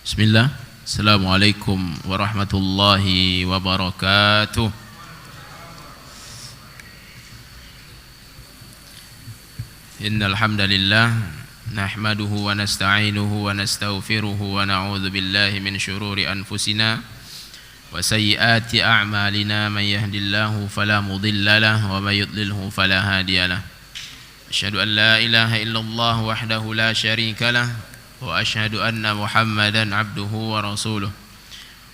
Bismillah. Assalamualaikum warahmatullahi wabarakatuh. Innal hamdalillah nahmaduhu wa nasta'inuhu wa nastaghfiruhu wa na'udzu billahi min shururi anfusina wa sayyiati a'malina. Man yahdihillahu fala mudilla lahu wa may yudlilhu fala hadiya lahu. Asyhadu an la ilaha illallah wahdahu la syarika lahu wa asyhadu anna Muhammadan abduhu wa rasuluh.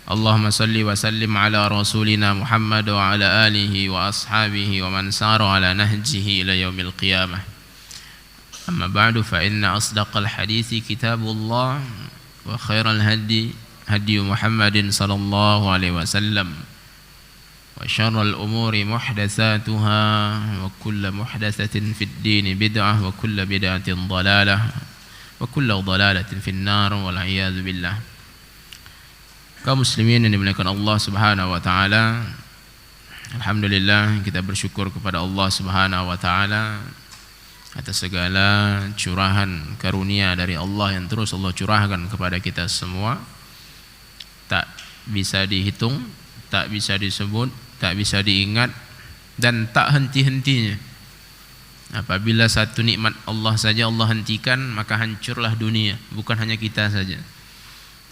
Allahumma salli wa sallim ala rasulina Muhammad wa ala alihi wa ashabihi wa man sara ala nahjihi ila yaumil qiyamah. Amma ba'du, fa inna asdaqal hadithi kitabullah wa khairal hadi hadi Muhammadin sallallahu alaihi wasallam wa syarrul umuri muhdatsatuha wa kullu muhdatsatin fid din bid'ah wa kullu bid'atin dhalalah wa kullu dhalalatin finnar wal a'yadzu billah. Kaum muslimin yang dimuliakan Allah Subhanahu wa taala, alhamdulillah kita bersyukur kepada Allah Subhanahu wa taala atas segala curahan karunia dari Allah yang terus Allah curahkan kepada kita semua. Tak bisa dihitung, tak bisa disebut, tak bisa diingat, dan tak henti-hentinya. Apabila satu nikmat Allah saja Allah hentikan, maka hancurlah dunia, bukan hanya kita saja.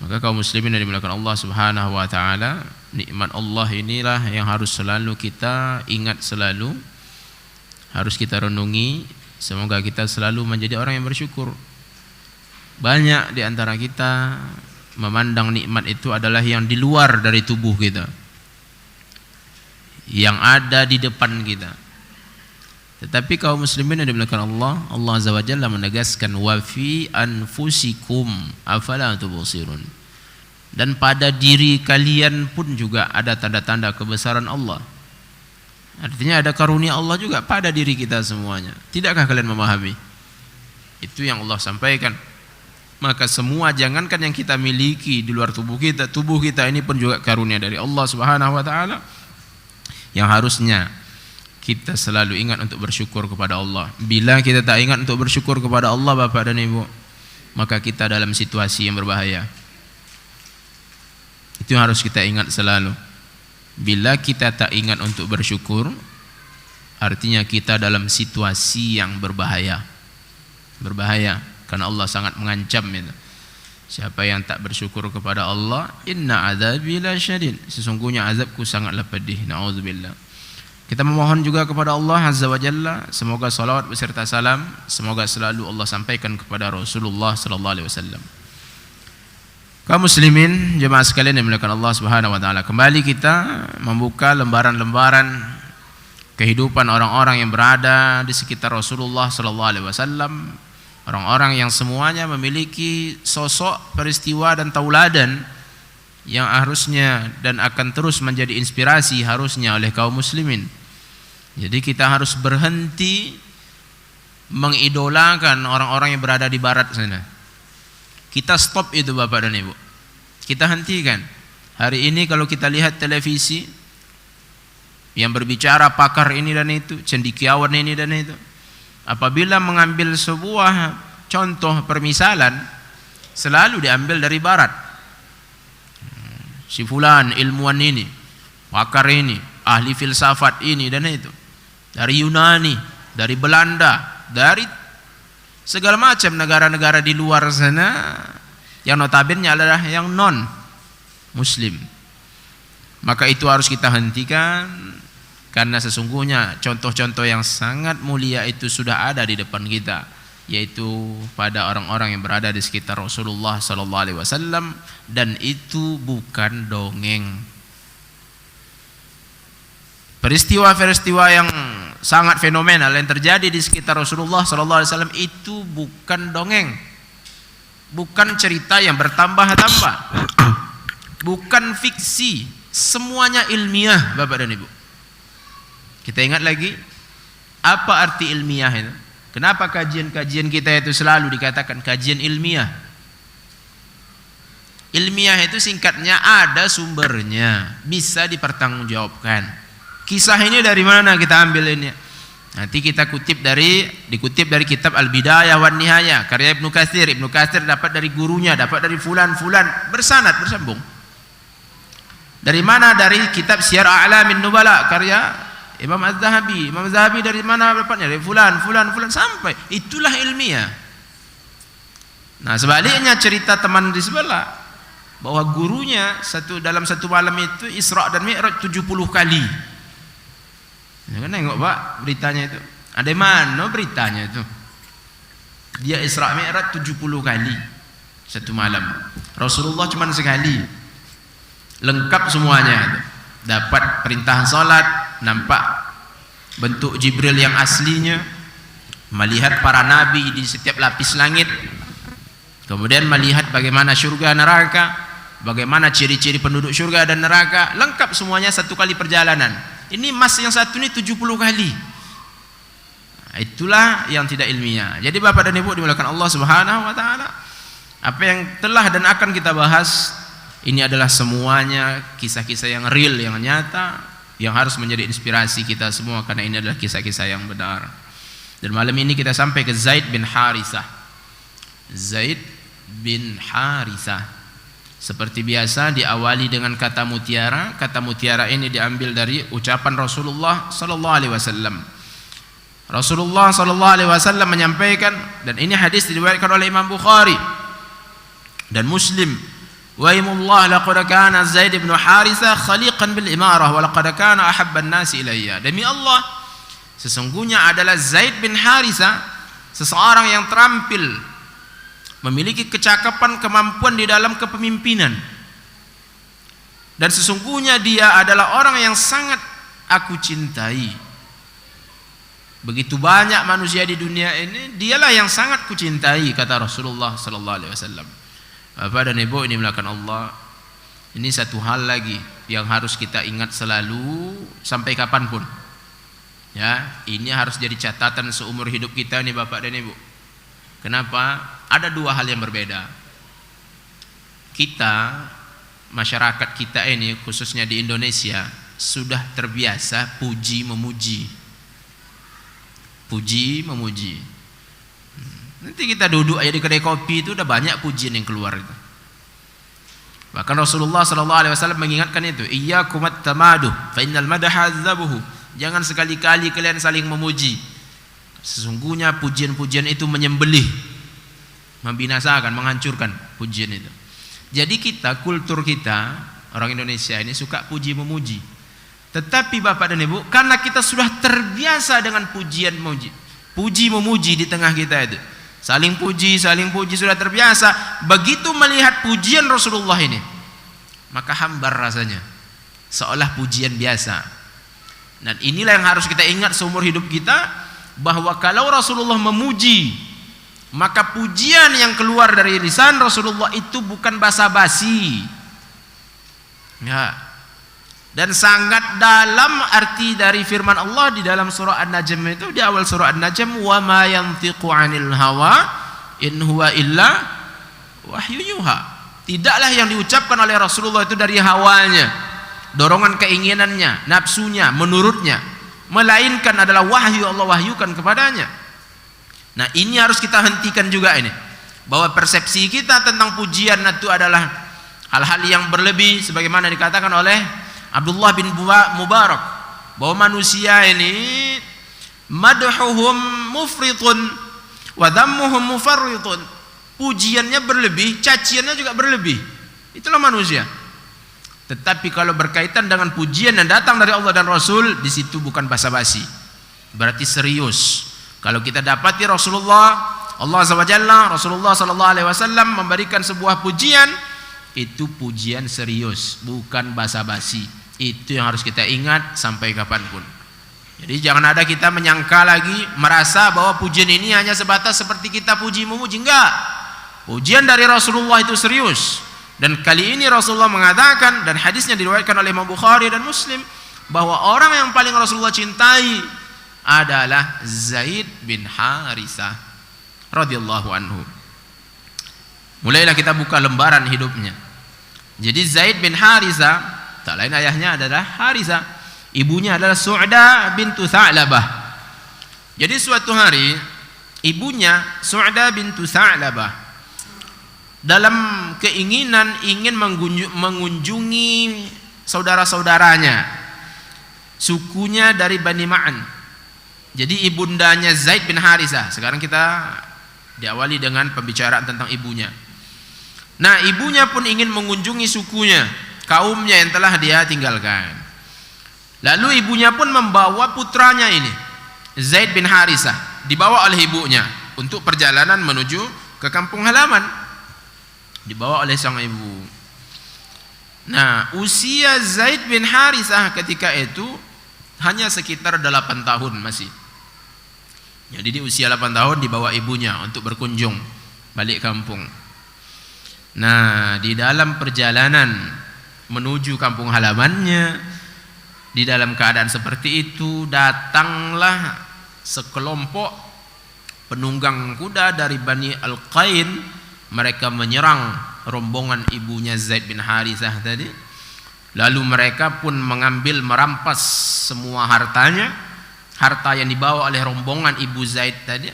Maka kaum muslimin yang dimuliakan Allah Subhanahu wa taala, nikmat Allah inilah yang harus selalu kita ingat, selalu harus kita renungi. Semoga kita selalu menjadi orang yang bersyukur. Banyak di antara kita memandang nikmat itu adalah yang di luar dari tubuh kita, yang ada di depan kita. Tetapi kaum muslimin yang dimuliakan Allah, Allah Azza wa Jalla menegaskan wa fi anfusikum afala tubsirun. Dan pada diri kalian pun juga ada tanda-tanda kebesaran Allah. Artinya ada karunia Allah juga pada diri kita semuanya. Tidakkah kalian memahami? Itu yang Allah sampaikan. Maka semua, jangankan yang kita miliki di luar tubuh kita ini pun juga karunia dari Allah Subhanahu wa taala, yang harusnya kita selalu ingat untuk bersyukur kepada Allah. Bila kita tak ingat untuk bersyukur kepada Allah, Bapak dan Ibu, maka kita dalam situasi yang berbahaya. Itu yang harus kita ingat selalu. Bila kita tak ingat untuk bersyukur, artinya kita dalam situasi yang berbahaya. Berbahaya, karena Allah sangat mengancam itu. Siapa yang tak bersyukur kepada Allah, inna adzabi lasyadid, sesungguhnya azabku sangatlah pedih. Na'udzubillah. Kita memohon juga kepada Allah Azza wa Jalla, semoga salawat beserta salam semoga selalu Allah sampaikan kepada Rasulullah sallallahu alaihi wasallam. Kaum muslimin, jemaah sekalian yang dimuliakan Allah Subhanahu wa taala, kembali kita membuka lembaran-lembaran kehidupan orang-orang yang berada di sekitar Rasulullah sallallahu alaihi wasallam, orang-orang yang semuanya memiliki sosok, peristiwa dan tauladan yang harusnya dan akan terus menjadi inspirasi harusnya oleh kaum muslimin. Jadi kita harus berhenti mengidolakan orang-orang yang berada di barat sana. Kita stop itu, Bapak dan Ibu. Kita hentikan. Hari ini kalau kita lihat televisi yang berbicara pakar ini dan itu, cendekiawan ini dan itu, apabila mengambil sebuah contoh permisalan, selalu diambil dari barat. Si fulan ilmuwan ini, pakar ini, ahli filsafat ini dan itu, dari Yunani, dari Belanda, dari segala macam negara-negara di luar sana yang notabene adalah yang non muslim. Maka itu harus kita hentikan, karena sesungguhnya contoh-contoh yang sangat mulia itu sudah ada di depan kita, yaitu pada orang-orang yang berada di sekitar Rasulullah sallallahu alaihi wasallam, dan itu bukan dongeng. Peristiwa-peristiwa yang sangat fenomenal yang terjadi di sekitar Rasulullah sallallahu alaihi wasallam itu bukan dongeng, bukan cerita yang bertambah-tambah, bukan fiksi, semuanya ilmiah, Bapak dan Ibu. Kita ingat lagi apa arti ilmiah itu? Kenapa kajian-kajian kita itu selalu dikatakan kajian ilmiah? Ilmiah itu singkatnya ada sumbernya, bisa dipertanggungjawabkan. Kisah ini dari mana kita ambil ini? Nanti kita dikutip dari kitab Al-Bidayah wan Nihayah karya Ibnu Katsir. Ibnu Katsir dapat dari gurunya, dapat dari fulan bersanad bersambung. Dari mana? Dari kitab Syiar A'lamin Nubala karya Imam Az-Zahabi. Imam Az-Zahabi dari mana dapatnya? Dari fulan sampai. Itulah ilmiah. Nah, sebaliknya cerita teman di sebelah bahwa gurunya dalam satu malam itu Isra dan Mi'raj 70 kali. Jangan nengok Pak beritanya itu. Ada mana beritanya itu? Dia Isra Mi'raj 70 kali satu malam. Rasulullah cuma sekali. Lengkap semuanya itu. Dapat perintah salat, nampak bentuk Jibril yang aslinya, melihat para nabi di setiap lapis langit. Kemudian melihat bagaimana surga neraka, bagaimana ciri-ciri penduduk surga dan neraka, lengkap semuanya satu kali perjalanan. Ini mas yang satu ini 70 kali. Nah, itulah yang tidak ilmiah. Jadi Bapak dan Ibu dimuliakan Allah Subhanahu wa taala, apa yang telah dan akan kita bahas ini adalah semuanya kisah-kisah yang real, yang nyata, yang harus menjadi inspirasi kita semua karena ini adalah kisah-kisah yang benar. Dan malam ini kita sampai ke Zaid bin Harithah. Zaid bin Harithah. Seperti biasa diawali dengan kata mutiara. Kata mutiara ini diambil dari ucapan Rasulullah sallallahu alaihi wasallam. Rasulullah sallallahu alaihi wasallam menyampaikan, dan ini hadis diriwayatkan oleh Imam Bukhari dan Muslim. Wa imullah laqad kana Zaid bin Harithah khaliqan bil imarah wa laqad kana ahabban nasi ilayya. Demi Allah, sesungguhnya adalah Zaid bin Harithah seseorang yang terampil, memiliki kecakapan, kemampuan di dalam kepemimpinan, dan sesungguhnya dia adalah orang yang sangat aku cintai. Begitu banyak manusia di dunia ini, dialah yang sangat kucintai, kata Rasulullah sallallahu alaihi wasallam. Bapak dan Ibu ini dimuliakan Allah, ini satu hal lagi yang harus kita ingat selalu sampai kapanpun. Ya, ini harus jadi catatan seumur hidup kita nih Bapak dan Ibu. Kenapa? Ada dua hal yang berbeda. Kita, masyarakat kita ini khususnya di Indonesia, sudah terbiasa puji memuji. Puji memuji. Nanti kita duduk aja di kedai kopi itu udah banyak pujian yang keluar itu. Bahkan Rasulullah sallallahu alaihi wasallam mengingatkan itu, iyyakum at-tamaduh fa innal madaha adzabuhu. Jangan sekali-kali kalian saling memuji. Sesungguhnya pujian-pujian itu menyembelih, membinasakan, menghancurkan pujian itu. Jadi kita, kultur kita orang Indonesia ini suka puji memuji. Tetapi Bapak dan Ibu, karena kita sudah terbiasa dengan pujian memuji, puji memuji di tengah kita itu, saling puji sudah terbiasa. Begitu melihat pujian Rasulullah ini, maka hambar rasanya, seolah pujian biasa. Dan inilah yang harus kita ingat seumur hidup kita, bahwa kalau Rasulullah memuji, maka pujian yang keluar dari lisan Rasulullah itu bukan basa-basi, ya. Dan sangat dalam arti dari firman Allah di dalam surah An-Najm itu, di awal surah An-Najm, wa ma yantiqu 'anil hawa in huwa illa wahyu yuha. Tidaklah yang diucapkan oleh Rasulullah itu dari hawanya, dorongan keinginannya, nafsunya, menurutnya, melainkan adalah wahyu Allah wahyukan kepadanya. Nah, ini harus kita hentikan juga ini, bahwa persepsi kita tentang pujian itu adalah hal-hal yang berlebih, sebagaimana dikatakan oleh Abdullah bin Mubarak, bahwa manusia ini madhuhum mufritun wa dhammuhum mufarritun. Pujiannya berlebih, caciannya juga berlebih. Itulah manusia. Tetapi kalau berkaitan dengan pujian yang datang dari Allah dan Rasul, di situ bukan basa-basi, berarti serius. Kalau kita dapati Rasulullah, Allah SWT, Rasulullah SAW memberikan sebuah pujian, itu pujian serius, bukan basa-basi. Itu yang harus kita ingat sampai kapanpun. Jadi jangan ada kita menyangka lagi, merasa bahwa pujian ini hanya sebatas seperti kita puji memuji. Enggak, pujian dari Rasulullah itu serius. Dan kali ini Rasulullah mengatakan, dan hadisnya diriwayatkan oleh Imam Bukhari dan Muslim, bahwa orang yang paling Rasulullah cintai adalah Zaid bin Harithah radhiyallahu anhu. Mulailah kita buka lembaran hidupnya. Jadi Zaid bin Harithah, tak lain ayahnya adalah Harithah, ibunya adalah Su'da bintu Tha'labah. Jadi suatu hari ibunya Su'da bintu Sa'labah dalam keinginan ingin mengunjungi saudara-saudaranya, sukunya dari Bani Ma'an. Jadi ibundanya Zaid bin Harithah. Sekarang kita diawali dengan pembicaraan tentang ibunya. Nah, ibunya pun ingin mengunjungi sukunya, kaumnya yang telah dia tinggalkan. Lalu ibunya pun membawa putranya ini, Zaid bin Harithah, dibawa oleh ibunya untuk perjalanan menuju ke kampung halaman. Dibawa oleh sang ibu. Nah, usia Zaid bin Harithah ketika itu hanya sekitar 8 tahun masih. Jadi di usia 8 tahun dibawa ibunya untuk berkunjung balik kampung. Nah, di dalam perjalanan menuju kampung halamannya, di dalam keadaan seperti itu datanglah sekelompok penunggang kuda dari Bani Al-Qain. Mereka menyerang rombongan ibunya Zaid bin Harithah tadi. Lalu mereka pun mengambil, merampas semua hartanya, harta yang dibawa oleh rombongan ibu Zaid tadi.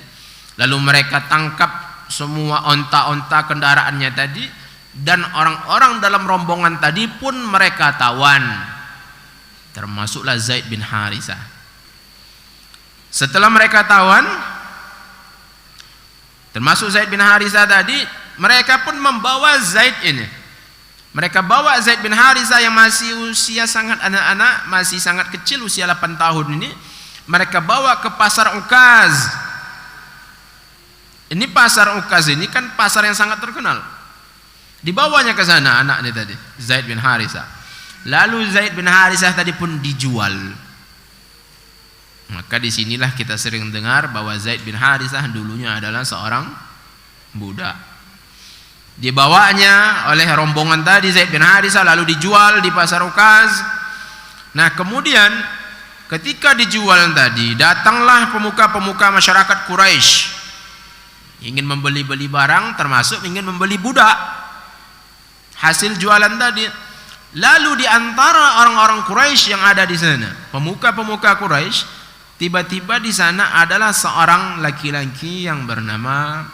Lalu mereka tangkap semua onta-onta kendaraannya tadi, dan orang-orang dalam rombongan tadi pun mereka tawan, termasuklah Zaid bin Harithah. Setelah mereka tawan, termasuk Zaid bin Harithah tadi, mereka pun membawa Zaid ini. Mereka bawa Zaid bin Harithah yang masih usia sangat anak-anak, masih sangat kecil, usia 8 tahun ini. Mereka bawa ke pasar Ukaz. Ini pasar Ukaz ini kan pasar yang sangat terkenal. Dibawanya ke sana anaknya tadi, Zaid bin Harithah. Lalu Zaid bin Harithah tadi pun dijual. Maka disinilah kita sering dengar bahwa Zaid bin Harithah dulunya adalah seorang budak. Dibawanya oleh rombongan tadi Zaid bin Harithah, lalu dijual di pasar Ukaz. Nah, kemudian ketika dijual tadi, datanglah pemuka-pemuka masyarakat Quraisy ingin membeli-beli barang, termasuk ingin membeli budak hasil jualan tadi. Lalu di antara orang-orang Quraisy yang ada di sana, pemuka-pemuka Quraisy, tiba-tiba di sana adalah seorang laki-laki yang bernama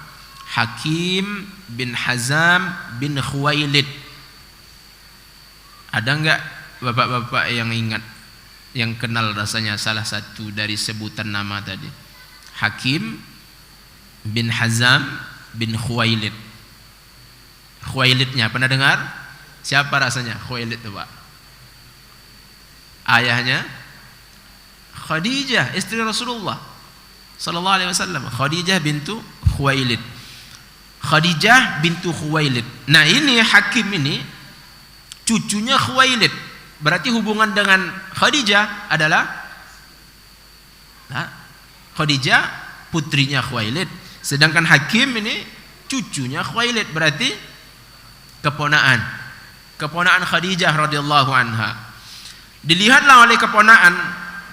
Hakim bin Hazam bin Khuwailid. Ada enggak bapak-bapak yang ingat, yang kenal rasanya salah satu dari sebutan nama tadi? Hakim bin Hazam bin Khuwailid. Khuwailidnya pernah dengar? Siapa rasanya Khuwailid itu, Pak? Ayahnya Khadijah, istri Rasulullah sallallahu alaihi wasallam. Khadijah bintu Khuwailid. Khadijah bintu Khuwailid. Nah, ini Hakim ini cucunya Khuwailid. Berarti hubungan dengan Khadijah adalah Khadijah putrinya Khuwailid. Sedangkan Hakim ini cucunya Khuwailid, berarti keponaan Khadijah radhiyallahu anha. Dilihatlah oleh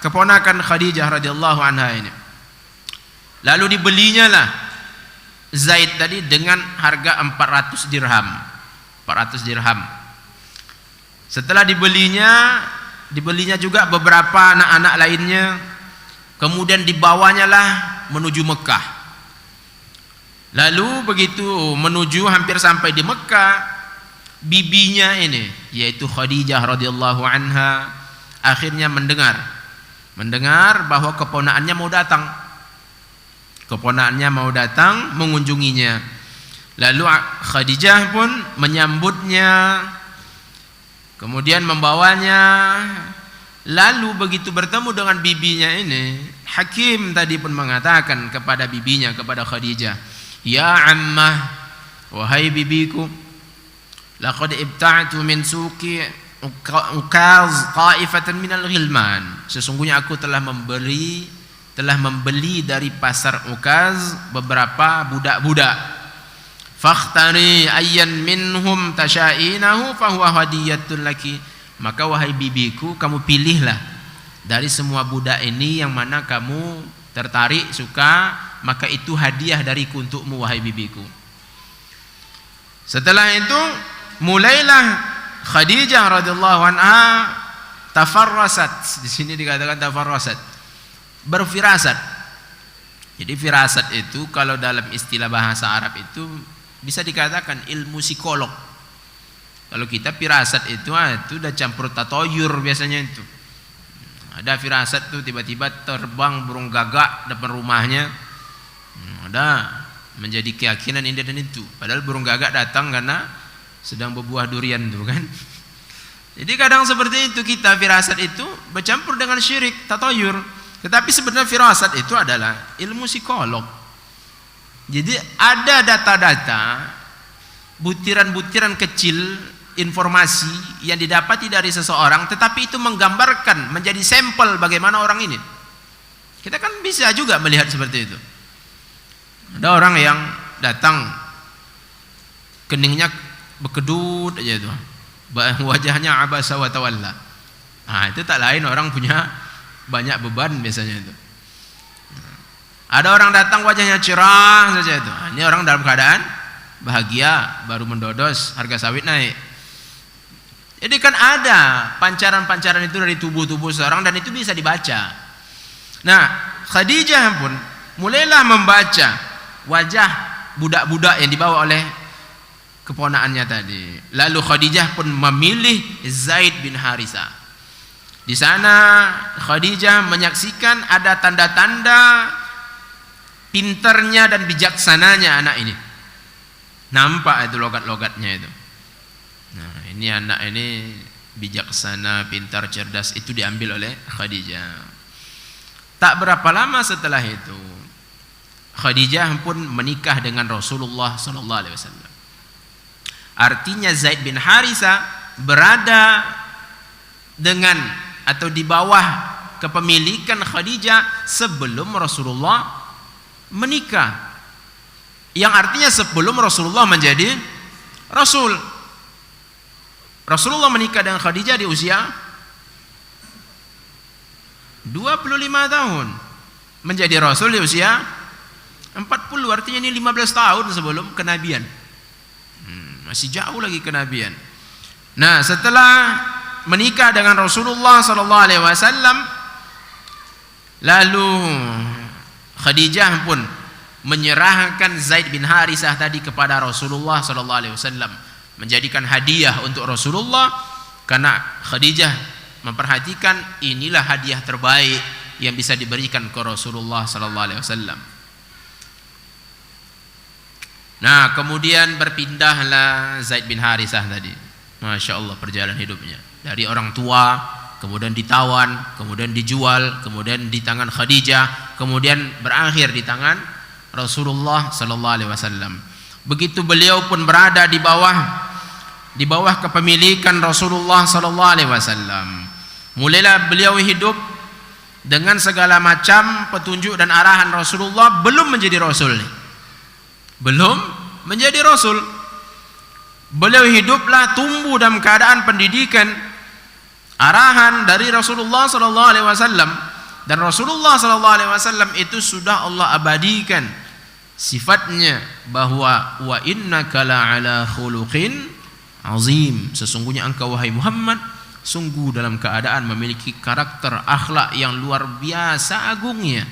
keponakan Khadijah radhiyallahu anha ini. Lalu dibelinya lah Zaid tadi dengan harga 400 dirham. 400 dirham. Setelah dibelinya juga beberapa anak-anak lainnya. Kemudian dibawanya lah menuju Mekah. Lalu begitu menuju hampir sampai di Mekah, bibinya ini yaitu Khadijah radhiyallahu anha akhirnya mendengar bahwa keponaannya mau datang mengunjunginya. Lalu Khadijah pun menyambutnya, kemudian membawanya. Lalu begitu bertemu dengan bibinya ini, Hakim tadi pun mengatakan kepada bibinya, kepada Khadijah, "Ya ammah, wahai bibiku, laqad ibta'tu min suqi Ukaz qa'ifatan minal ghilman." Sesungguhnya aku telah membeli dari pasar Ukaz beberapa budak-budak. Fakhtari ayyan minhum tashainahu fahuwa hadiyatun laki. Maka wahai bibiku, kamu pilihlah dari semua budak ini yang mana kamu tertarik, suka, maka itu hadiah dariku untukmu wahai bibiku. Setelah itu mulailah Khadijah radhiyallahu anha tafarrasat. Di sini dikatakan tafarrasat, berfirasat. Jadi firasat itu kalau dalam istilah bahasa Arab itu bisa dikatakan ilmu psikolog. Kalau kita firasat itu udah campur tatoyur biasanya itu. Ada firasat tuh tiba-tiba terbang burung gagak depan rumahnya. Ada menjadi keyakinan ini dan itu. Padahal burung gagak datang karena sedang berbuah durian tuh kan. Jadi kadang seperti itu kita firasat itu bercampur dengan syirik, tatoyur. Tetapi sebenarnya firasat itu adalah ilmu psikolog. Jadi ada data-data, butiran-butiran kecil informasi yang didapati dari seseorang, tetapi itu menggambarkan menjadi sampel bagaimana orang ini. Kita kan bisa juga melihat seperti itu. Ada orang yang datang, keningnya berkedut aja itu, wajahnya abasa wa tawalla. Itu tak lain orang punya banyak beban biasanya itu. Ada orang datang wajahnya cerah saja itu. Ini orang dalam keadaan bahagia, baru mendodos, harga sawit naik. Jadi kan ada pancaran-pancaran itu dari tubuh-tubuh seorang dan itu bisa dibaca. Nah, Khadijah pun mulailah membaca wajah budak-budak yang dibawa oleh keponakannya tadi. Lalu Khadijah pun memilih Zaid bin Harisah. Di sana Khadijah menyaksikan ada tanda-tanda pinternya dan bijaksananya anak ini. Nampak itu logat-logatnya itu. Nah, ini anak ini bijaksana, pintar, cerdas, itu diambil oleh Khadijah. Tak berapa lama setelah itu Khadijah pun menikah dengan Rasulullah SAW. Artinya Zaid bin Harisah berada dengan atau di bawah kepemilikan Khadijah sebelum Rasulullah menikah. Yang artinya sebelum Rasulullah menjadi Rasul. Rasulullah menikah dengan Khadijah di usia 25 tahun. Menjadi Rasul di usia 40, artinya ini 15 tahun sebelum kenabian. Masih jauh lagi kenabian. Nah, setelah menikah dengan Rasulullah SAW, lalu Khadijah pun menyerahkan Zaid bin Harisah tadi kepada Rasulullah SAW, menjadikan hadiah untuk Rasulullah, karena Khadijah memperhatikan inilah hadiah terbaik yang bisa diberikan ke Rasulullah SAW. Nah, kemudian berpindahlah Zaid bin Harisah tadi. Masya Allah perjalanan hidupnya. Dari orang tua, kemudian ditawan, kemudian dijual, kemudian di tangan Khadijah, kemudian berakhir di tangan Rasulullah SAW. Begitu beliau pun berada di bawah kepemilikan Rasulullah SAW. Mulailah beliau hidup dengan segala macam petunjuk dan arahan Rasulullah. Belum menjadi Rasul, belum menjadi Rasul. Beliau hiduplah tumbuh dalam keadaan pendidikan, arahan dari Rasulullah SAW, dan Rasulullah SAW itu sudah Allah abadikan sifatnya bahwa wa innaka la'ala khuluqin azim, sesungguhnya engkau wahai Muhammad sungguh dalam keadaan memiliki karakter akhlak yang luar biasa agungnya.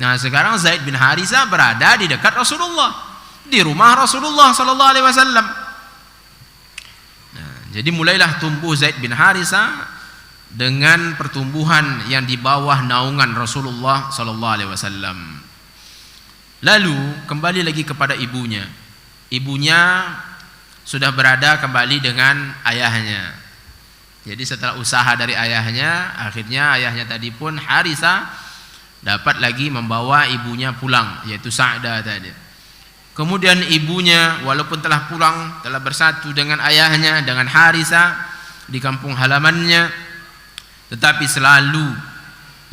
Nah, sekarang Zaid bin Harisah berada di dekat Rasulullah, di rumah Rasulullah SAW. Jadi mulailah tumbuh Zaid bin Harisah dengan pertumbuhan yang di bawah naungan Rasulullah SAW. Lalu kembali lagi kepada ibunya. Ibunya sudah berada kembali dengan ayahnya. Jadi setelah usaha dari ayahnya, akhirnya ayahnya tadi pun Harisah dapat lagi membawa ibunya pulang, yaitu Sa'dah tadi. Kemudian ibunya walaupun telah pulang, telah bersatu dengan ayahnya, dengan Harisah di kampung halamannya, tetapi selalu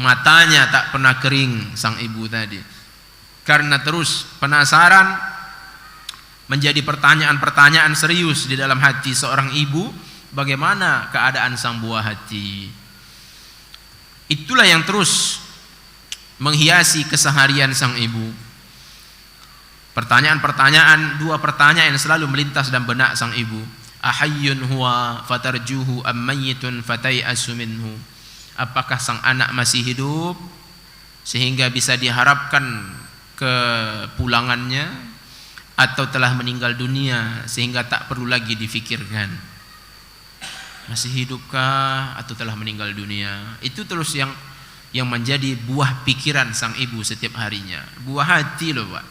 matanya tak pernah kering sang ibu tadi, karena terus penasaran, menjadi pertanyaan-pertanyaan serius di dalam hati seorang ibu, bagaimana keadaan sang buah hati. Itulah yang terus menghiasi keseharian sang ibu. Pertanyaan-pertanyaan, dua pertanyaan yang selalu melintas dalam benak sang ibu. Ahayyun huwa fatarjuhu am mayyitun fatai'asu minhu. Apakah sang anak masih hidup sehingga bisa diharapkan kepulangannya, atau telah meninggal dunia sehingga tak perlu lagi difikirkan masih hidupkah atau telah meninggal dunia. Itu terus yang menjadi buah pikiran sang ibu setiap harinya, buah hati loh Pak.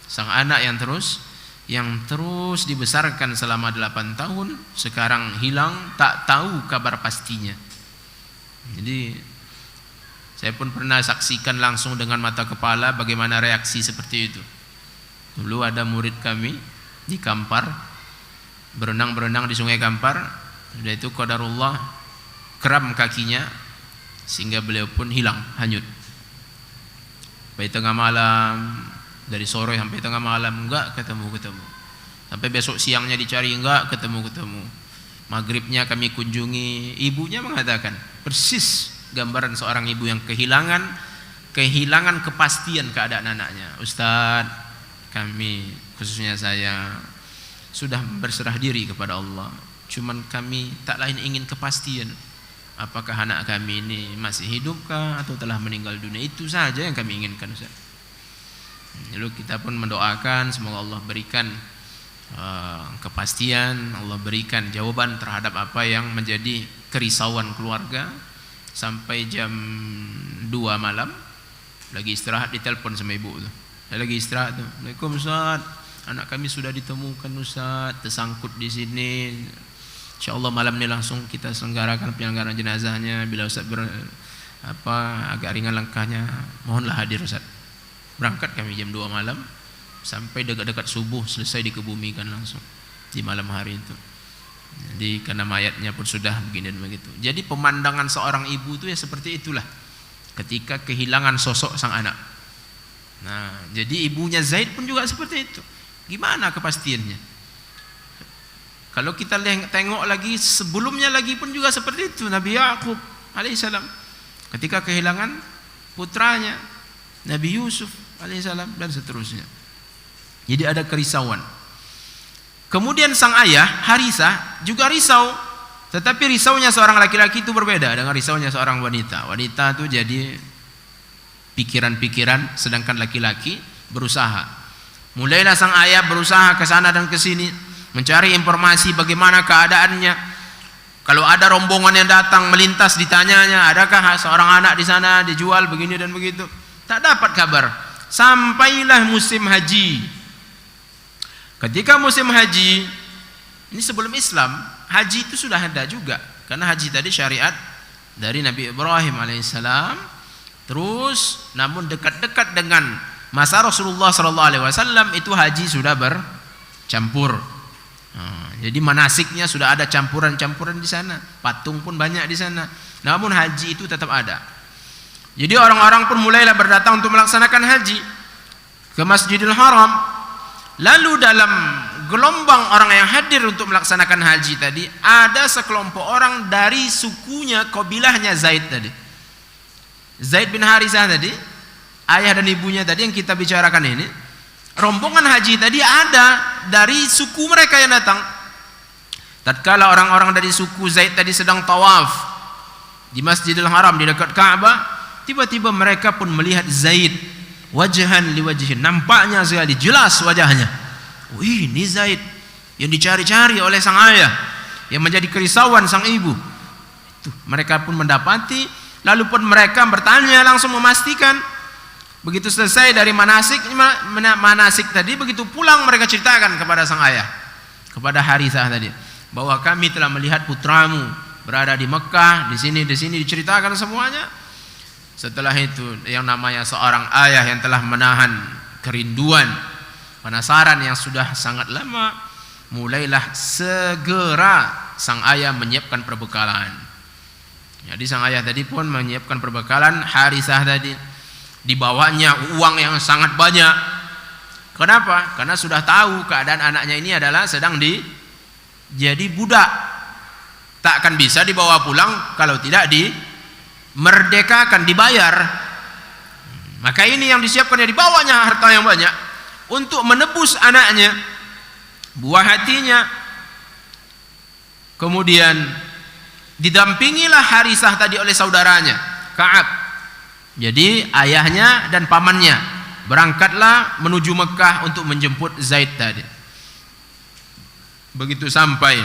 Sang anak yang terus dibesarkan selama 8 tahun sekarang hilang, tak tahu kabar pastinya. Jadi saya pun pernah saksikan langsung dengan mata kepala bagaimana reaksi seperti itu. Dulu ada murid kami di Kampar, berenang di Sungai Kampar. Sudah itu qadarullah kram kakinya sehingga beliau pun hilang, hanyut. Sampai tengah malam, dari sore sampai tengah malam enggak ketemu. Sampai besok siangnya dicari enggak ketemu. Maghribnya kami kunjungi, ibunya mengatakan persis gambaran seorang ibu yang kehilangan kepastian keadaan anaknya. Ustaz, kami khususnya saya sudah berserah diri kepada Allah, cuman kami tak lain ingin kepastian apakah anak kami ini masih hidupkah atau telah meninggal dunia. Itu saja yang kami inginkan, Ustaz. Lalu kita pun mendoakan semoga Allah berikan kepastian, Allah berikan jawaban terhadap apa yang menjadi kerisauan keluarga. Sampai jam 2 malam lagi istirahat, ditelepon sama ibu tuh. Saya lagi istirahat tuh. Assalamualaikum Ustaz, anak kami sudah ditemukan Ustaz, tersangkut di sini. Insyaallah malam ini langsung kita selenggarakan penyelenggaraan jenazahnya. Bila Ustaz agak ringan langkahnya, mohonlah hadir Ustaz. Berangkat kami jam 2 malam sampai dekat-dekat subuh selesai dikebumikan langsung di malam hari itu. Jadi karena mayatnya pun sudah begini dan begitu. Jadi pemandangan seorang ibu itu ya seperti itulah ketika kehilangan sosok sang anak. Nah, jadi ibunya Zaid pun juga seperti itu. Gimana kepastiannya? Kalau kita tengok lagi sebelumnya lagi pun juga seperti itu. Nabi Ya'qub alaihissalam ketika kehilangan putranya Nabi Yusuf alaihissalam dan seterusnya. Jadi ada kerisauan. Kemudian sang ayah Harithah juga risau, tetapi risaunya seorang laki-laki itu berbeda dengan risaunya seorang wanita. Wanita itu jadi pikiran-pikiran, sedangkan laki-laki berusaha. Mulailah sang ayah berusaha ke sana dan ke sini mencari informasi bagaimana keadaannya. Kalau ada rombongan yang datang melintas ditanyanya, adakah seorang anak di sana dijual begini dan begitu. Tak dapat kabar. Sampailah musim haji. Ketika musim haji, ini sebelum Islam, haji itu sudah ada juga. Karena haji tadi syariat dari Nabi Ibrahim alaihissalam. Terus, namun dekat-dekat dengan masa Rasulullah SAW itu haji sudah bercampur. Jadi manasiknya sudah ada campuran-campuran di sana. Patung pun banyak di sana. Namun haji itu tetap ada. Jadi orang-orang pun mulailah berdatang untuk melaksanakan haji ke Masjidil Haram. Lalu dalam gelombang orang yang hadir untuk melaksanakan haji tadi, ada sekelompok orang dari sukunya, kabilahnya Zaid tadi. Zaid bin Harithah tadi, ayah dan ibunya tadi yang kita bicarakan ini. Rombongan haji tadi ada dari suku mereka yang datang. Tatkala orang-orang dari suku Zaid tadi sedang tawaf di Masjidil Haram di dekat Ka'bah, tiba-tiba mereka pun melihat Zaid wajhan liwajhin, nampaknya sekali jelas wajahnya. Oh, ini Zaid yang dicari-cari oleh sang ayah, yang menjadi kerisauan sang ibu. Itu mereka pun mendapati, lalu pun mereka bertanya langsung memastikan. Begitu selesai dari manasik tadi, begitu pulang mereka ceritakan kepada sang ayah, kepada Harithah tadi, bahwa kami telah melihat putramu berada di Mekah, di sini diceritakan semuanya. Setelah itu yang namanya seorang ayah yang telah menahan kerinduan, penasaran yang sudah sangat lama, mulailah segera sang ayah menyiapkan perbekalan. Jadi sang ayah tadi pun menyiapkan perbekalan. Harithah tadi dibawanya uang yang sangat banyak. Kenapa? Karena sudah tahu keadaan anaknya ini adalah sedang jadi budak, tak akan bisa dibawa pulang kalau tidak merdekakan, dibayar. Maka ini yang disiapkan, ya dibawanya harta yang banyak untuk menebus anaknya, buah hatinya. Kemudian didampingilah Harithah tadi oleh saudaranya Ka'ab. Jadi ayahnya dan pamannya berangkatlah menuju Mekah untuk menjemput Zaid tadi. Begitu sampai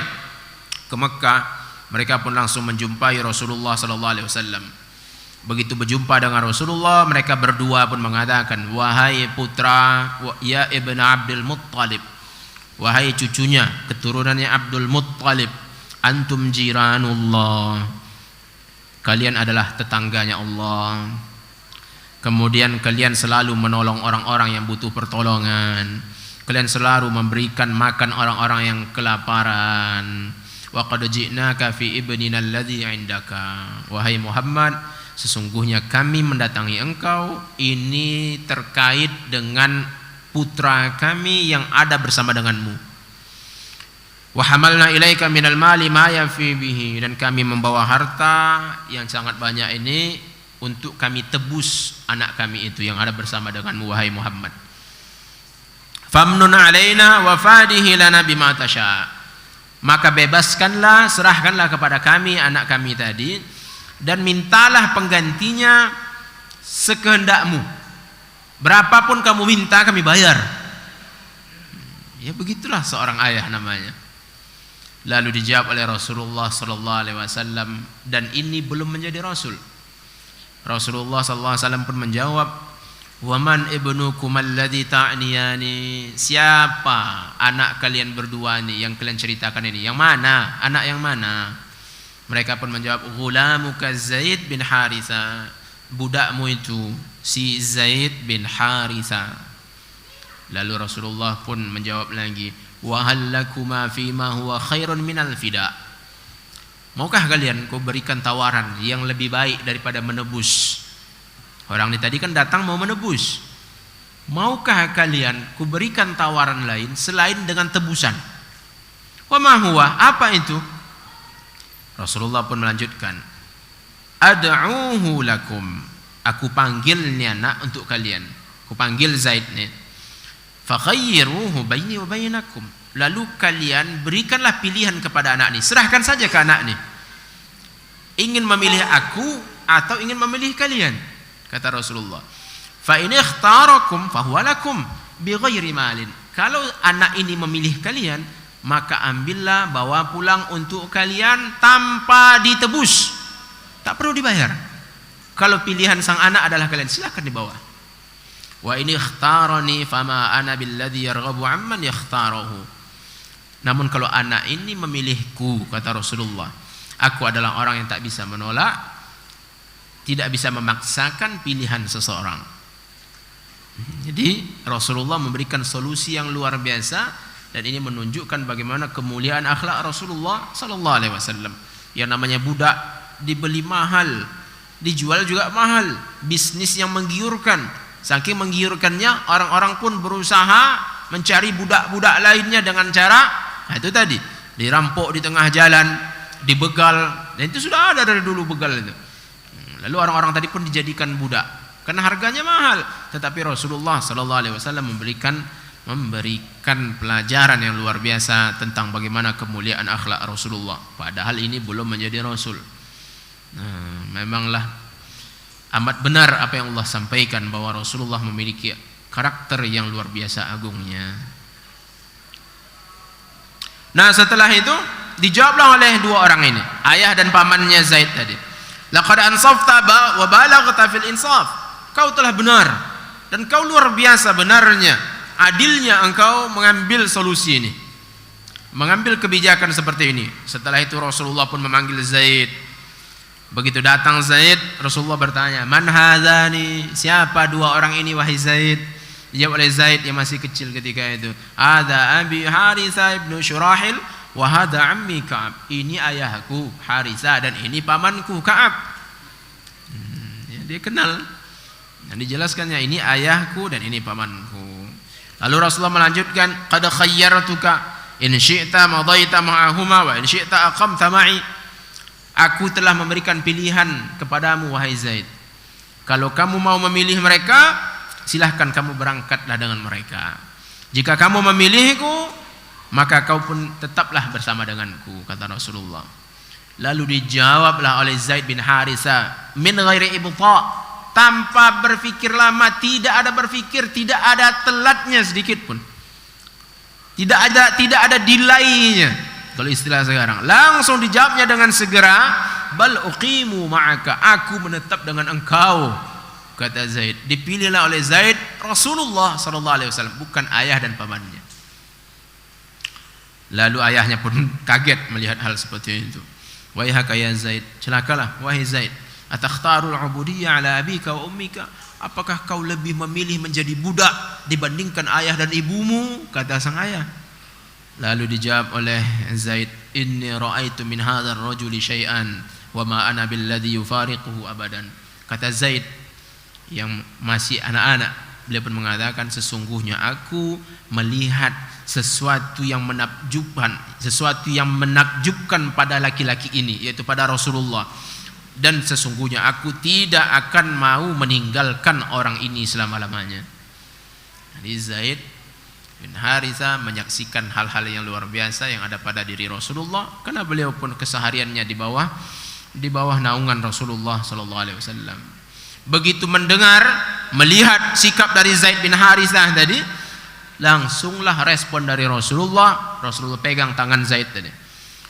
ke Mekah, mereka pun langsung menjumpai Rasulullah sallallahu alaihi wasallam. Begitu berjumpa dengan Rasulullah, mereka berdua pun mengatakan, wahai putra ya ibn Abdul Muttalib, wahai cucunya keturunannya Abdul Muttalib, antum jiranullah, kalian adalah tetangganya Allah. Kemudian kalian selalu menolong orang-orang yang butuh pertolongan. Kalian selalu memberikan makan orang-orang yang kelaparan. Wa qad ji'naka fi ibnina alladhi 'indaka. Wahai Muhammad, sesungguhnya kami mendatangi engkau ini terkait dengan putra kami yang ada bersama denganmu. Wa hamalna ilaika minal mali ma yafi bihi, dan kami membawa harta yang sangat banyak ini untuk kami tebus anak kami itu yang ada bersama denganmu wahai Muhammad. Famnun alaina wa fadihi lana bima tasha, maka bebaskanlah, serahkanlah kepada kami anak kami tadi, dan mintalah penggantinya sekehendakmu. Berapapun kamu minta kami bayar. Ya begitulah seorang ayah namanya. Lalu dijawab oleh Rasulullah sallallahu alaihi wasallam, dan ini belum menjadi rasul. Rasulullah sallallahu alaihi wasallam pun menjawab, "Waman ibnukum alladhi ta'niyani?" Siapa anak kalian berdua ini yang kalian ceritakan ini? Yang mana? Anak yang mana? Mereka pun menjawab, "Ghulamuka Zaid bin Haritha." Budakmu itu si Zaid bin Haritha. Lalu Rasulullah pun menjawab lagi, "Wa hal lakuma fima huwa khairun minal fida." Maukah kalian ku berikan tawaran yang lebih baik daripada menebus? Orang ini tadi kan datang mau menebus. Maukah kalian ku berikan tawaran lain selain dengan tebusan? Wa ma huwa? Apa itu? Rasulullah pun melanjutkan, ad'uhu lakum. Aku panggil ni anak untuk kalian. Aku panggil Zaid ni. Fakhayyiruhu baini wa bainakum. Lalu kalian berikanlah pilihan kepada anak ni. Serahkan saja ke anak ni. Ingin memilih aku atau ingin memilih kalian? Kata Rasulullah, fa in ikhtarakum fahuwa lakum bighairi malin. Kalau anak ini memilih kalian, maka ambillah, bawa pulang untuk kalian tanpa ditebus, tak perlu dibayar. Kalau pilihan sang anak adalah kalian, silakan dibawa. Wa in ikhtarani fama ana billadhi yarghabu amman yakhtarahu. Namun kalau anak ini memilihku, kata Rasulullah, aku adalah orang yang tak bisa menolak, tidak bisa memaksakan pilihan seseorang. Jadi Rasulullah memberikan solusi yang luar biasa, dan ini menunjukkan bagaimana kemuliaan akhlak Rasulullah sallallahu alaihi wasallam. Yang namanya budak dibeli mahal, dijual juga mahal, bisnis yang menggiurkan. Saking menggiurkannya, orang-orang pun berusaha mencari budak-budak lainnya dengan cara itu tadi, dirampok di tengah jalan, dibegal, dan itu sudah ada dari dulu begal itu. Lalu orang-orang tadi pun dijadikan budak karena harganya mahal, tetapi Rasulullah sallallahu alaihi wasallam memberikan pelajaran yang luar biasa tentang bagaimana kemuliaan akhlak Rasulullah, padahal ini belum menjadi rasul. Memanglah amat benar apa yang Allah sampaikan bahwa Rasulullah memiliki karakter yang luar biasa agungnya. Nah, setelah itu dijawablah oleh dua orang ini, ayah dan pamannya Zaid tadi. Laqad ansafta wa balaghta fil insaf. Kau telah benar dan kau luar biasa benarnya, adilnya engkau mengambil solusi ini, mengambil kebijakan seperti ini. Setelah itu Rasulullah pun memanggil Zaid. Begitu datang Zaid, Rasulullah bertanya, "Man hadzani?" Siapa dua orang ini wahai Zaid? Dijawab oleh Zaid yang masih kecil ketika itu, "Hadza Abi Haritha ibnu Syurahil wa hadza ammi Ka'ab." Ini ayahku Haritha dan ini pamanku Ka'ab. Dia kenal. Dan dijelaskannya, ini ayahku dan ini pamanku. Lalu Rasulullah melanjutkan, "Qad khayyartuka in syi'ta madaita ma'ahuma wa in syi'ta aqamta ma'i." Aku telah memberikan pilihan kepadamu wahai Zaid. Kalau kamu mau memilih mereka, silahkan kamu berangkatlah dengan mereka. Jika kamu memilihku, maka kau pun tetaplah bersama denganku, kata Rasulullah. Lalu dijawablah oleh Zaid bin Haritha min ghairi ibta', tanpa berpikir lama, tidak ada berpikir, tidak ada telatnya sedikit pun. Tidak ada delay-nya. Kalau istilah sekarang, langsung dijawabnya dengan segera, bal uqimu ma'aka, aku menetap dengan engkau, kata Zaid. Dipilihlah oleh Zaid Rasulullah sallallahu alaihi wasallam, bukan ayah dan pamannya. Lalu ayahnya pun kaget melihat hal seperti itu. Waihaka ya Zaid, celakalah wahai Zaid, atakhtarul ubudiyyah ala abika wa ummika, apakah kau lebih memilih menjadi budak dibandingkan ayah dan ibumu, kata sang ayah. Lalu dijawab oleh Zaid, inni ra'aitu min hadzal rajuli syai'an wa ma ana billadhi yufariquhu abadan. Kata Zaid yang masih anak-anak, beliau pun mengatakan, sesungguhnya aku melihat sesuatu yang menakjubkan pada laki-laki ini, yaitu pada Rasulullah, dan sesungguhnya aku tidak akan mau meninggalkan orang ini selama-lamanya. Jadi Zaid bin Harithah menyaksikan hal-hal yang luar biasa yang ada pada diri Rasulullah, karena beliau pun kesehariannya di bawah naungan Rasulullah sallallahu alaihi wasallam. Begitu mendengar, melihat sikap dari Zaid bin Harithah tadi, langsunglah respon dari Rasulullah. Rasulullah pegang tangan Zaid tadi.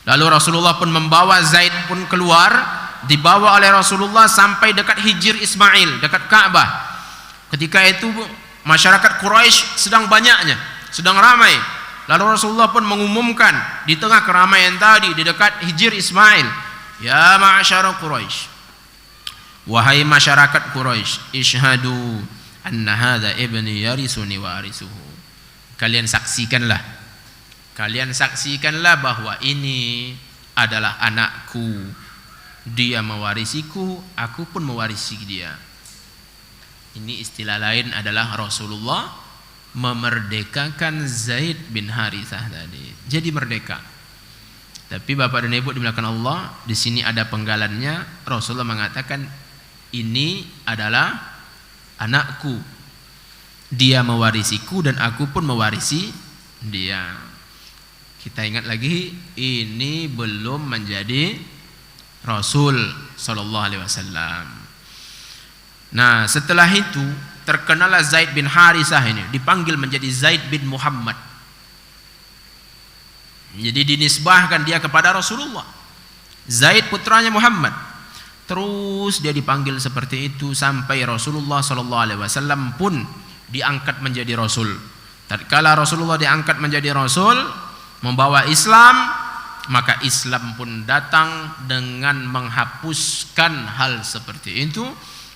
Lalu Rasulullah pun membawa Zaid pun keluar, dibawa oleh Rasulullah sampai dekat Hijr Ismail, dekat Ka'bah. Ketika itu masyarakat Quraisy sedang banyaknya, sedang ramai. Lalu Rasulullah pun mengumumkan di tengah keramaian tadi di dekat Hijr Ismail, ya ma'asyara Quraisy, wahai masyarakat Quraisy, ishhadu anna hadza ibni yarisuni wa arisuhu. Kalian saksikanlah bahwa ini adalah anakku, dia mewarisiku, aku pun mewarisi dia. Ini istilah lain adalah Rasulullah memerdekakan Zaid bin Harithah tadi. Jadi merdeka. Tapi Bapak dan Ibu dimuliakan Allah, di sini ada penggalannya. Rasulullah mengatakan, ini adalah anakku, dia mewarisiku dan aku pun mewarisi dia. Kita ingat lagi, ini belum menjadi Rasul sallallahu alaihi wasallam. Nah, setelah itu terkenallah Zaid bin Harithah ini dipanggil menjadi Zaid bin Muhammad. Jadi dinisbahkan dia kepada Rasulullah. Zaid putranya Muhammad. Terus dia dipanggil seperti itu sampai Rasulullah sallallahu alaihi wasallam pun diangkat menjadi rasul. Tatkala Rasulullah diangkat menjadi rasul, membawa Islam, maka Islam pun datang dengan menghapuskan hal seperti itu.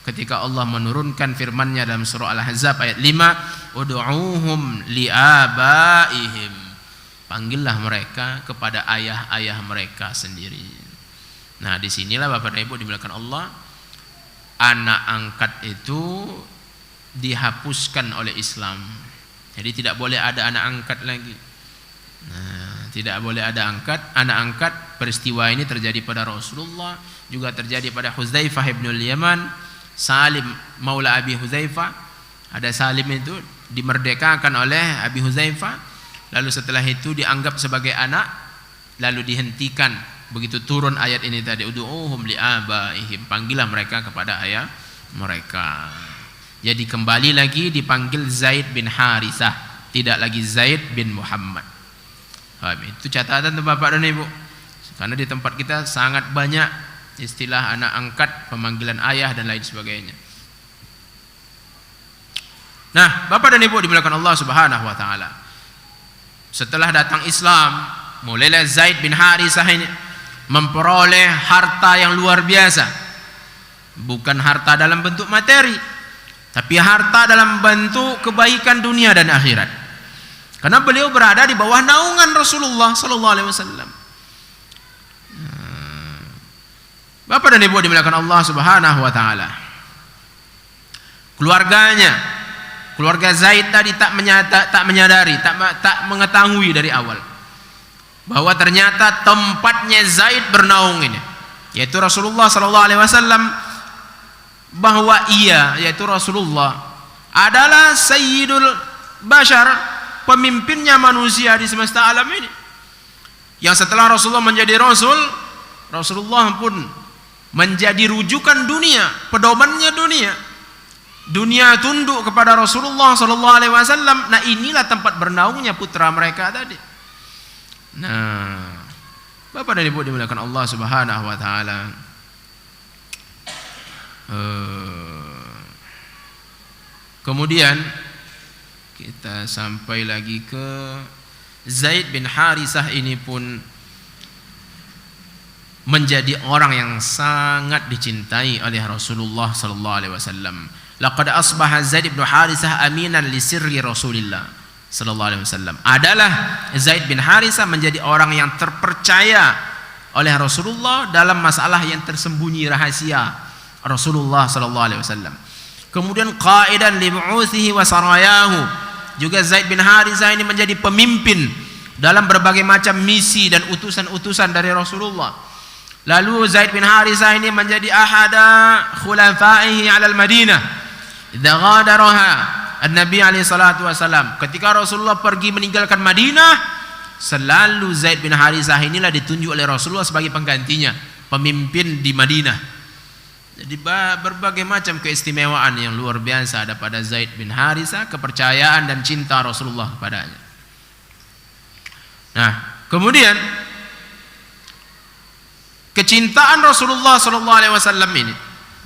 Ketika Allah menurunkan firman-Nya dalam surah Al-Ahzab ayat 5, ud'uuhum liabaihim, panggillah mereka kepada ayah-ayah mereka sendiri. Nah, disinilah Bapak dan Ibu dimuliakan Allah, anak angkat itu dihapuskan oleh Islam. Jadi tidak boleh ada anak angkat lagi. Nah, tidak boleh ada anak angkat. Peristiwa ini terjadi pada Rasulullah, juga terjadi pada Hudzaifah bin Yaman, Salim maula Abi Hudzaifah. Ada Salim itu dimerdekakan oleh Abi Hudzaifah, lalu setelah itu dianggap sebagai anak, lalu dihentikan. Begitu turun ayat ini tadi, ud'uuhum liabaihim, panggillah mereka kepada ayah mereka. Jadi kembali lagi dipanggil Zaid bin Harithah, tidak lagi Zaid bin Muhammad. Itu catatan Bapak dan Ibu, karena di tempat kita sangat banyak istilah anak angkat, pemanggilan ayah dan lain sebagainya. Nah, Bapak dan Ibu dimuliakan Allah Subhanahu wa taala. Setelah datang Islam, mulailah Zaid bin Harithah ini memperoleh harta yang luar biasa. Bukan harta dalam bentuk materi, tapi harta dalam bentuk kebaikan dunia dan akhirat. Karena beliau berada di bawah naungan Rasulullah sallallahu alaihi wasallam. Bapak dan Ibu dimuliakan Allah Subhanahu wa taala. Keluarga Zaid tadi tak menyadari, tak mengetahui dari awal bahwa ternyata tempatnya Zaid bernaung ini, yaitu Rasulullah sallallahu alaihi wasallam, bahwa ia, yaitu Rasulullah, adalah sayyidul bashar, pemimpinnya manusia di semesta alam ini. Yang setelah Rasulullah menjadi rasul, Rasulullah pun menjadi rujukan dunia, pedomannya dunia. Dunia tunduk kepada Rasulullah sallallahu alaihi wasallam. Nah, inilah tempat bernaungnya putra mereka tadi. Nah, Bapak dan Ibu dimuliakan Allah Subhanahu wa taala. Kemudian kita sampai lagi ke Zaid bin Harisah. Ini pun menjadi orang yang sangat dicintai oleh Rasulullah sallallahu alaihi wasallam. Laqad asbaha Zaid bin Harisah aminan li sirri Rasulillah sallallahu alaihi wasallam. Adalah Zaid bin Harisah menjadi orang yang terpercaya oleh Rasulullah dalam masalah yang tersembunyi rahasia Rasulullah sallallahu alaihi wasallam. Kemudian qaidan li bu'uthihi wa sarayahu. Juga Zaid bin Harisah ini menjadi pemimpin dalam berbagai macam misi dan utusan-utusan dari Rasulullah. Lalu Zaid bin Harisah ini menjadi ahada khulafaihi 'ala al-Madinah idza ghadaraha an-nabi alaihi salatu wasalam. Ketika Rasulullah pergi meninggalkan Madinah, selalu Zaid bin Harisah inilah ditunjuk oleh Rasulullah sebagai penggantinya, pemimpin di Madinah. Jadi berbagai macam keistimewaan yang luar biasa ada pada Zaid bin Harisah, kepercayaan dan cinta Rasulullah kepadanya. Nah, kemudian kecintaan Rasulullah sallallahu alaihi wasallam ini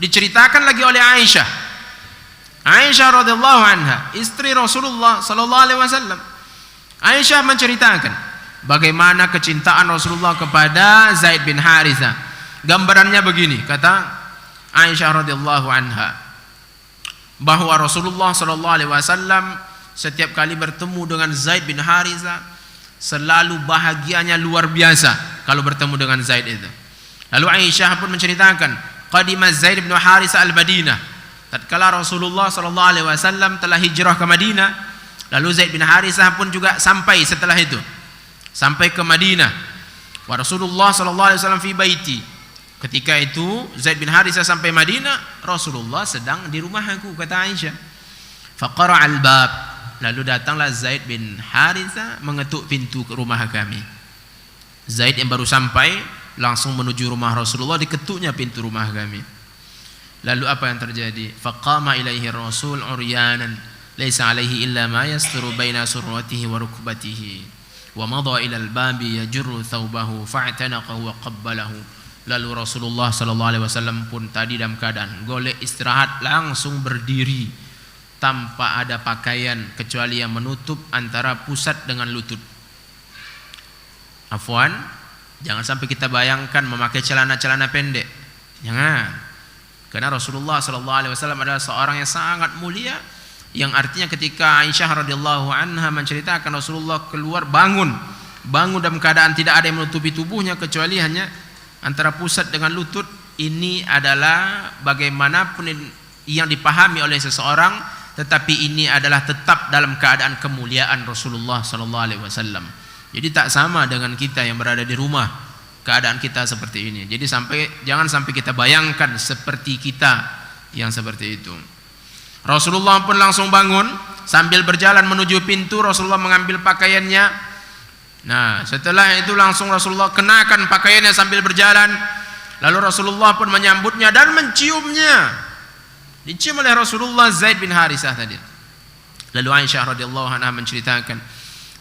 diceritakan lagi oleh Aisyah. Aisyah radhiyallahu anha, istri Rasulullah sallallahu alaihi wasallam. Aisyah menceritakan bagaimana kecintaan Rasulullah kepada Zaid bin Harisah. Gambarannya begini, kata Aisyah radhiyallahu anha, bahwa Rasulullah sallallahu alaihi wasallam setiap kali bertemu dengan Zaid bin Harisah selalu bahagianya luar biasa kalau bertemu dengan Zaid itu. Lalu Aisyah pun menceritakan, qadima Zaid bin Harisah al-Madinah. Tatkala Rasulullah sallallahu alaihi wasallam telah hijrah ke Madinah, lalu Zaid bin Harisah pun juga sampai setelah itu, sampai ke Madinah. Wa Rasulullah sallallahu alaihi wasallam fi baiti. Ketika itu Zaid bin Harisah sampai Madinah, Rasulullah sedang di rumahku, kata Aisyah. Faqara al-bab. Lalu datanglah Zaid bin Harisah mengetuk pintu rumah kami. Zaid yang baru sampai langsung menuju rumah Rasulullah, diketuknya pintu rumah kami. Lalu apa yang terjadi? Faqama ilaihi Rasul uryanan laisa alaihi illa ma yasturu baina surratihi wa rukbatihi wa madha ila al-babi yajurru thawbahu fa'tanaqahu wa qabbalahu. Lalu Rasulullah sallallahu alaihi wasallam pun tadi dalam keadaan golek istirahat, langsung berdiri tanpa ada pakaian kecuali yang menutup antara pusat dengan lutut. Afwan, jangan sampai kita bayangkan memakai celana-celana pendek. Jangan. Karena Rasulullah sallallahu alaihi wasallam adalah seorang yang sangat mulia, yang artinya ketika Aisyah radhiyallahu anha menceritakan Rasulullah keluar bangun dalam keadaan tidak ada yang menutupi tubuhnya kecuali hanya antara pusat dengan lutut. Ini adalah bagaimanapun yang dipahami oleh seseorang, tetapi ini adalah tetap dalam keadaan kemuliaan Rasulullah sallallahu alaihi wasallam. Jadi tak sama dengan kita yang berada di rumah, keadaan kita seperti ini. Jadi jangan sampai kita bayangkan seperti kita yang seperti itu. Rasulullah pun langsung bangun, sambil berjalan menuju pintu Rasulullah mengambil pakaiannya. Nah, setelah itu langsung Rasulullah kenakan pakaiannya sambil berjalan. Lalu Rasulullah pun menyambutnya dan menciumnya. Dicium oleh Rasulullah Zaid bin Harisah tadi. Lalu Aisyah radhiyallahu anha menceritakan,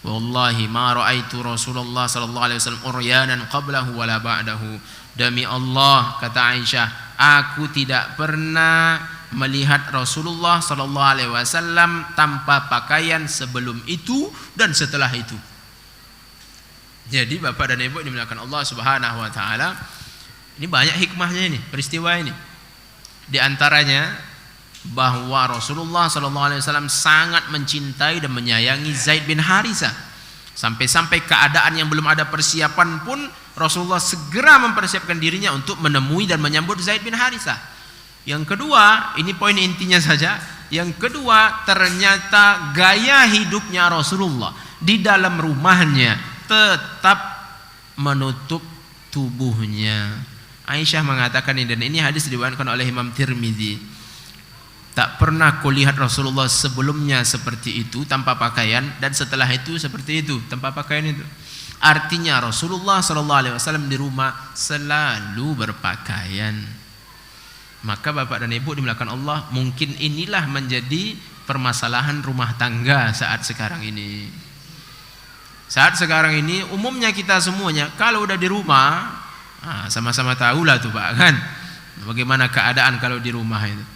wallahi ma ra'aitu Rasulullah sallallahu alaihi wasallam uryanan qablahu wala ba'dahu. Demi Allah, kata Aisyah, aku tidak pernah melihat Rasulullah sallallahu alaihi wasallam tanpa pakaian sebelum itu dan setelah itu. Jadi Bapak dan Ibu dimuliakan Allah Subhanahu wa taala, ini banyak hikmahnya ini, peristiwa ini. Di antaranya bahwa Rasulullah SAW sangat mencintai dan menyayangi Zaid bin Harisah, sampai-sampai keadaan yang belum ada persiapan pun Rasulullah segera mempersiapkan dirinya untuk menemui dan menyambut Zaid bin Harisah. Yang kedua, ini poin intinya saja. Yang kedua, ternyata gaya hidupnya Rasulullah di dalam rumahnya tetap menutup tubuhnya. Aisyah mengatakan ini, dan ini hadis diriwayatkan oleh Imam Tirmidzi. Tak pernah kulihat Rasulullah sebelumnya seperti itu tanpa pakaian, dan setelah itu seperti itu tanpa pakaian itu. Artinya Rasulullah SAW di rumah selalu berpakaian. Maka bapak dan ibu dimulakan Allah, mungkin inilah menjadi permasalahan rumah tangga saat sekarang ini. Saat sekarang ini umumnya kita semuanya kalau udah di rumah, sama-sama tahulah tuh Pak kan, bagaimana keadaan kalau di rumah itu.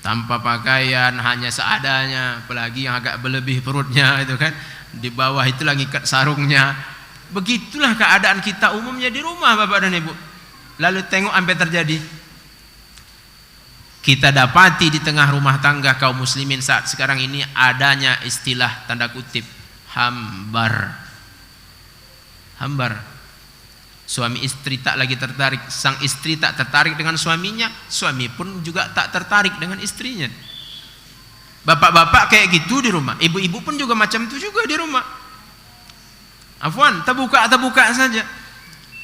Tanpa pakaian, hanya seadanya, apalagi yang agak berlebih perutnya itu kan, di bawah itu lagi ikat sarungnya. Begitulah keadaan kita umumnya di rumah bapak dan ibu. Lalu tengok apa yang terjadi. Kita dapati di tengah rumah tangga kaum muslimin saat sekarang ini adanya istilah tanda kutip hambar. Hambar. Suami istri tak lagi tertarik, sang istri tak tertarik dengan suaminya, suami pun juga tak tertarik dengan istrinya. Bapak-bapak kayak gitu di rumah, ibu-ibu pun juga macam itu juga di rumah. Afwan, terbuka saja.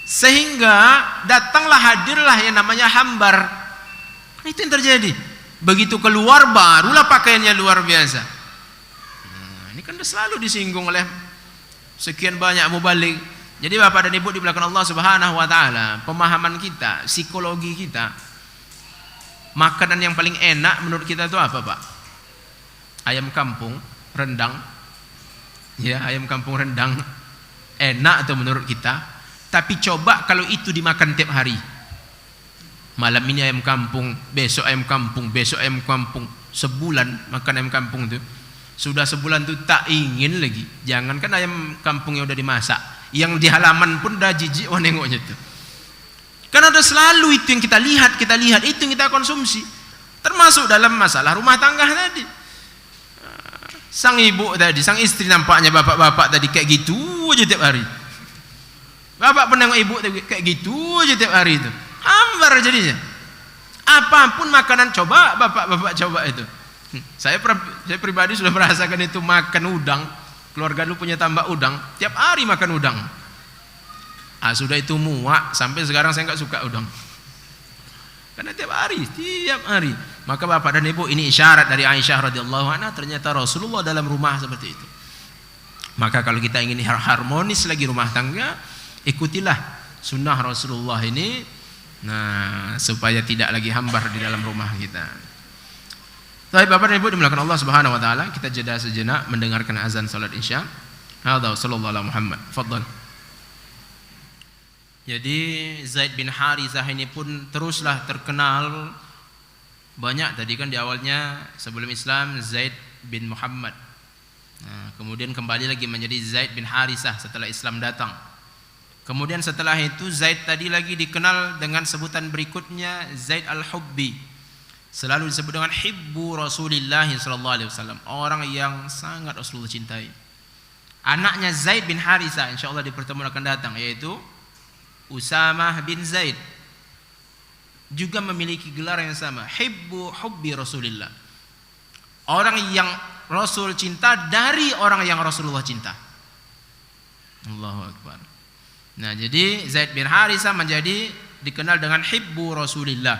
Sehingga datanglah hadirlah yang namanya hambar. Itu yang terjadi. Begitu keluar barulah pakaiannya luar biasa. Ini kan selalu disinggung oleh sekian banyak mubalik. Jadi bapak dan ibu di belakang Allah Subhanahu wa taala, pemahaman kita, psikologi kita, makanan yang paling enak menurut kita itu apa, Pak? Ayam kampung, rendang. Ya, ayam kampung rendang enak tuh menurut kita. Tapi coba kalau itu dimakan tiap hari. Malam ini ayam kampung, besok ayam kampung, besok ayam kampung, sebulan makan ayam kampung tuh. Sudah sebulan tuh tak ingin lagi. Jangankan ayam kampung yang udah dimasak, yang di halaman pun dah jijik nengoknya tuh. Karena ada selalu itu yang kita lihat, itu yang kita konsumsi. Termasuk dalam masalah rumah tangga tadi. Sang ibu tadi, sang istri nampaknya bapak-bapak tadi kayak gitu aja tiap hari. Bapak pernah nengok ibu kayak gitu aja tiap hari itu. Hambar jadinya. Apapun makanan coba bapak-bapak coba itu. Saya pribadi sudah merasakan itu, makan udang. Keluarga dulu punya tambak udang, tiap hari makan udang. Sudah itu muak, sampai sekarang saya nggak suka udang. Karena tiap hari. Maka bapak dan ibu, ini isyarat dari Aisyah radhiyallahu anha, ternyata Rasulullah dalam rumah seperti itu. Maka kalau kita ingin harmonis lagi rumah tangga, ikutilah sunnah Rasulullah ini. Nah, supaya tidak lagi hambar di dalam rumah kita. Baik bapak dan ibu dimulakan Allah Subhanahu wa taala, kita jeda sejenak mendengarkan azan salat Isya. Hadza sallallahu alaihi Muhammad. Fadhal. Jadi Zaid bin Harithah ini pun teruslah terkenal banyak. Tadi kan di awalnya sebelum Islam Zaid bin Muhammad. Nah, kemudian kembali lagi menjadi Zaid bin Harithah setelah Islam datang. Kemudian setelah itu Zaid tadi lagi dikenal dengan sebutan berikutnya Zaid al-Hubbi. Selalu disebut dengan hibbu Rasulillah sallallahu alaihi wasallam, orang yang sangat Rasulullah cintai. Anaknya Zaid bin Harithah insyaallah di pertemuan akan datang, yaitu Usamah bin Zaid, juga memiliki gelar yang sama, hubbi Rasulillah. Orang yang Rasul cinta dari orang yang Rasulullah cinta. Allahu Akbar. Nah, jadi Zaid bin Harithah menjadi dikenal dengan hibbu Rasulillah,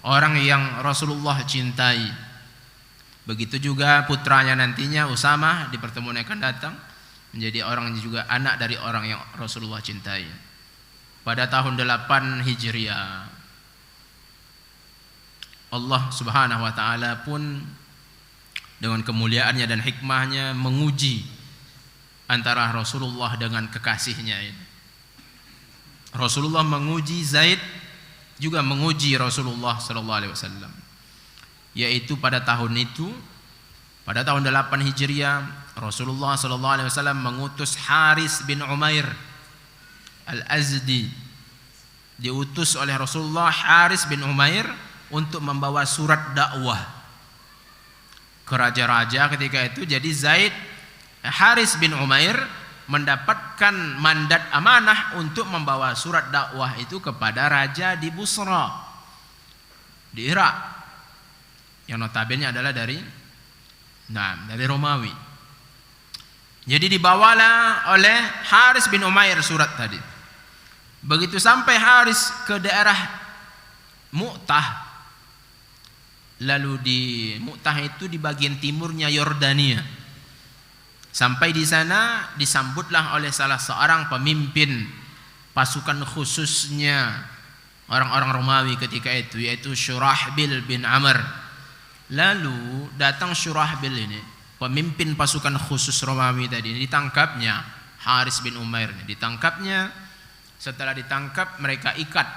orang yang Rasulullah cintai. Begitu juga putranya nantinya Usamah di pertemuan yang akan datang menjadi orang juga anak dari orang yang Rasulullah cintai. Pada tahun 8 Hijriah, Allah Subhanahu wa taala pun dengan kemuliaannya dan hikmahnya menguji antara Rasulullah dengan kekasihnya ini. Rasulullah menguji Zaid, juga menguji Rasulullah sallallahu alaihi wasallam. Yaitu pada tahun itu, pada tahun 8 Hijriah, Rasulullah sallallahu alaihi wasallam mengutus Haris bin Umair Al-Azdi. Diutus oleh Rasulullah Haris bin Umair untuk membawa surat dakwah ke raja-raja ketika itu. Jadi Zaid Haris bin Umair mendapatkan mandat amanah untuk membawa surat dakwah itu kepada raja di Busra di Irak, yang notabene adalah dari Romawi. Jadi dibawalah oleh Haris bin Umair surat tadi. Begitu sampai Haris ke daerah Mu'tah, lalu di Mu'tah itu di bagian timurnya Yordania. Sampai di sana disambutlah oleh salah seorang pemimpin pasukan khususnya orang-orang Romawi ketika itu, yaitu Syurahbil bin Amr. Lalu datang Syurahbil ini, pemimpin pasukan khusus Romawi tadi, ditangkapnya Haris bin Umair, ditangkapnya. Setelah ditangkap mereka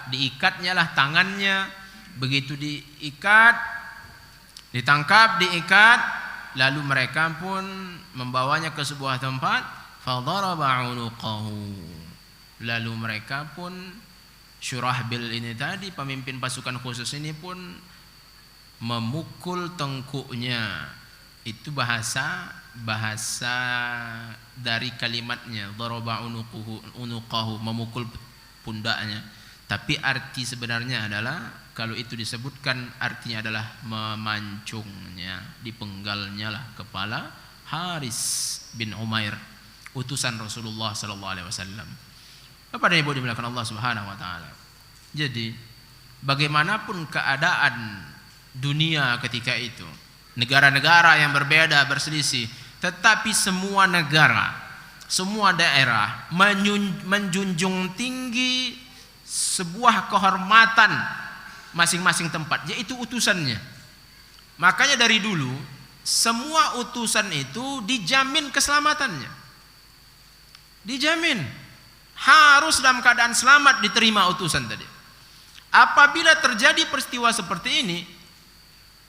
diikatnya lah tangannya. Begitu ditangkap, diikat, lalu mereka pun membawanya ke sebuah tempat, fadaraba unuqahu. Lalu mereka pun, Syurahbil ini tadi, pemimpin pasukan khusus ini pun memukul tengkuknya. Itu bahasa dari kalimatnya, daraba unuqahu, memukul pundaknya. Tapi arti sebenarnya adalah, kalau itu disebutkan artinya adalah memancungnya, dipenggalnya lah kepala Haris bin Umair, utusan Rasulullah sallallahu alaihi wasallam. Bapak dan Ibu dimuliakan Allah Subhanahu wa taala. Jadi, bagaimanapun keadaan dunia ketika itu, negara-negara yang berbeda berselisih, tetapi semua negara, semua daerah menjunjung tinggi sebuah kehormatan masing-masing tempat, yaitu utusannya. Makanya dari dulu semua utusan itu dijamin keselamatannya, dijamin harus dalam keadaan selamat diterima utusan tadi. Apabila terjadi peristiwa seperti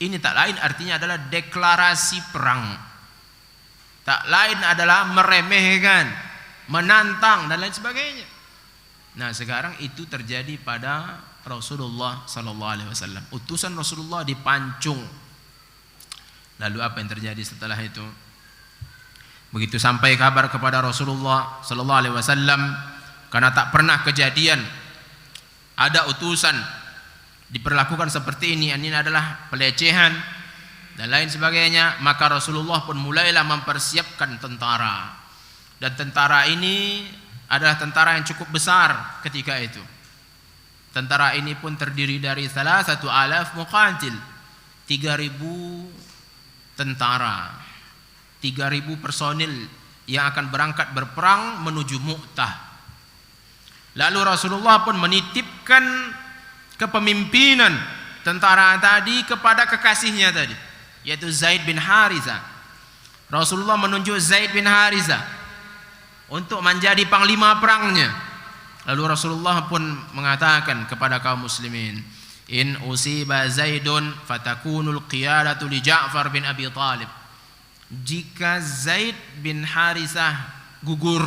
ini tak lain artinya adalah deklarasi perang, tak lain adalah meremehkan, menantang dan lain sebagainya. Nah, sekarang itu terjadi pada Rasulullah sallallahu alaihi wasallam. Utusan Rasulullah dipancung. Lalu apa yang terjadi setelah itu? Begitu sampai kabar kepada Rasulullah sallallahu alaihi wasallam, karena tak pernah kejadian ada utusan diperlakukan seperti ini adalah pelecehan dan lain sebagainya, maka Rasulullah pun mulailah mempersiapkan tentara. Dan tentara ini adalah tentara yang cukup besar ketika itu. Tentara ini pun terdiri dari 1,000 muqatil, 3.000 tentara, 3.000 personil yang akan berangkat berperang menuju Mu'tah. Lalu Rasulullah pun menitipkan kepemimpinan tentara tadi kepada kekasihnya tadi, yaitu Zaid bin Haritha. Rasulullah menunjuk Zaid bin Haritha untuk menjadi panglima perangnya. Lalu Rasulullah pun mengatakan kepada kaum muslimin, in usiba Zaidun fatakunul qiyadatu li Ja'far bin Abi Talib. Jika Zaid bin Harithah gugur,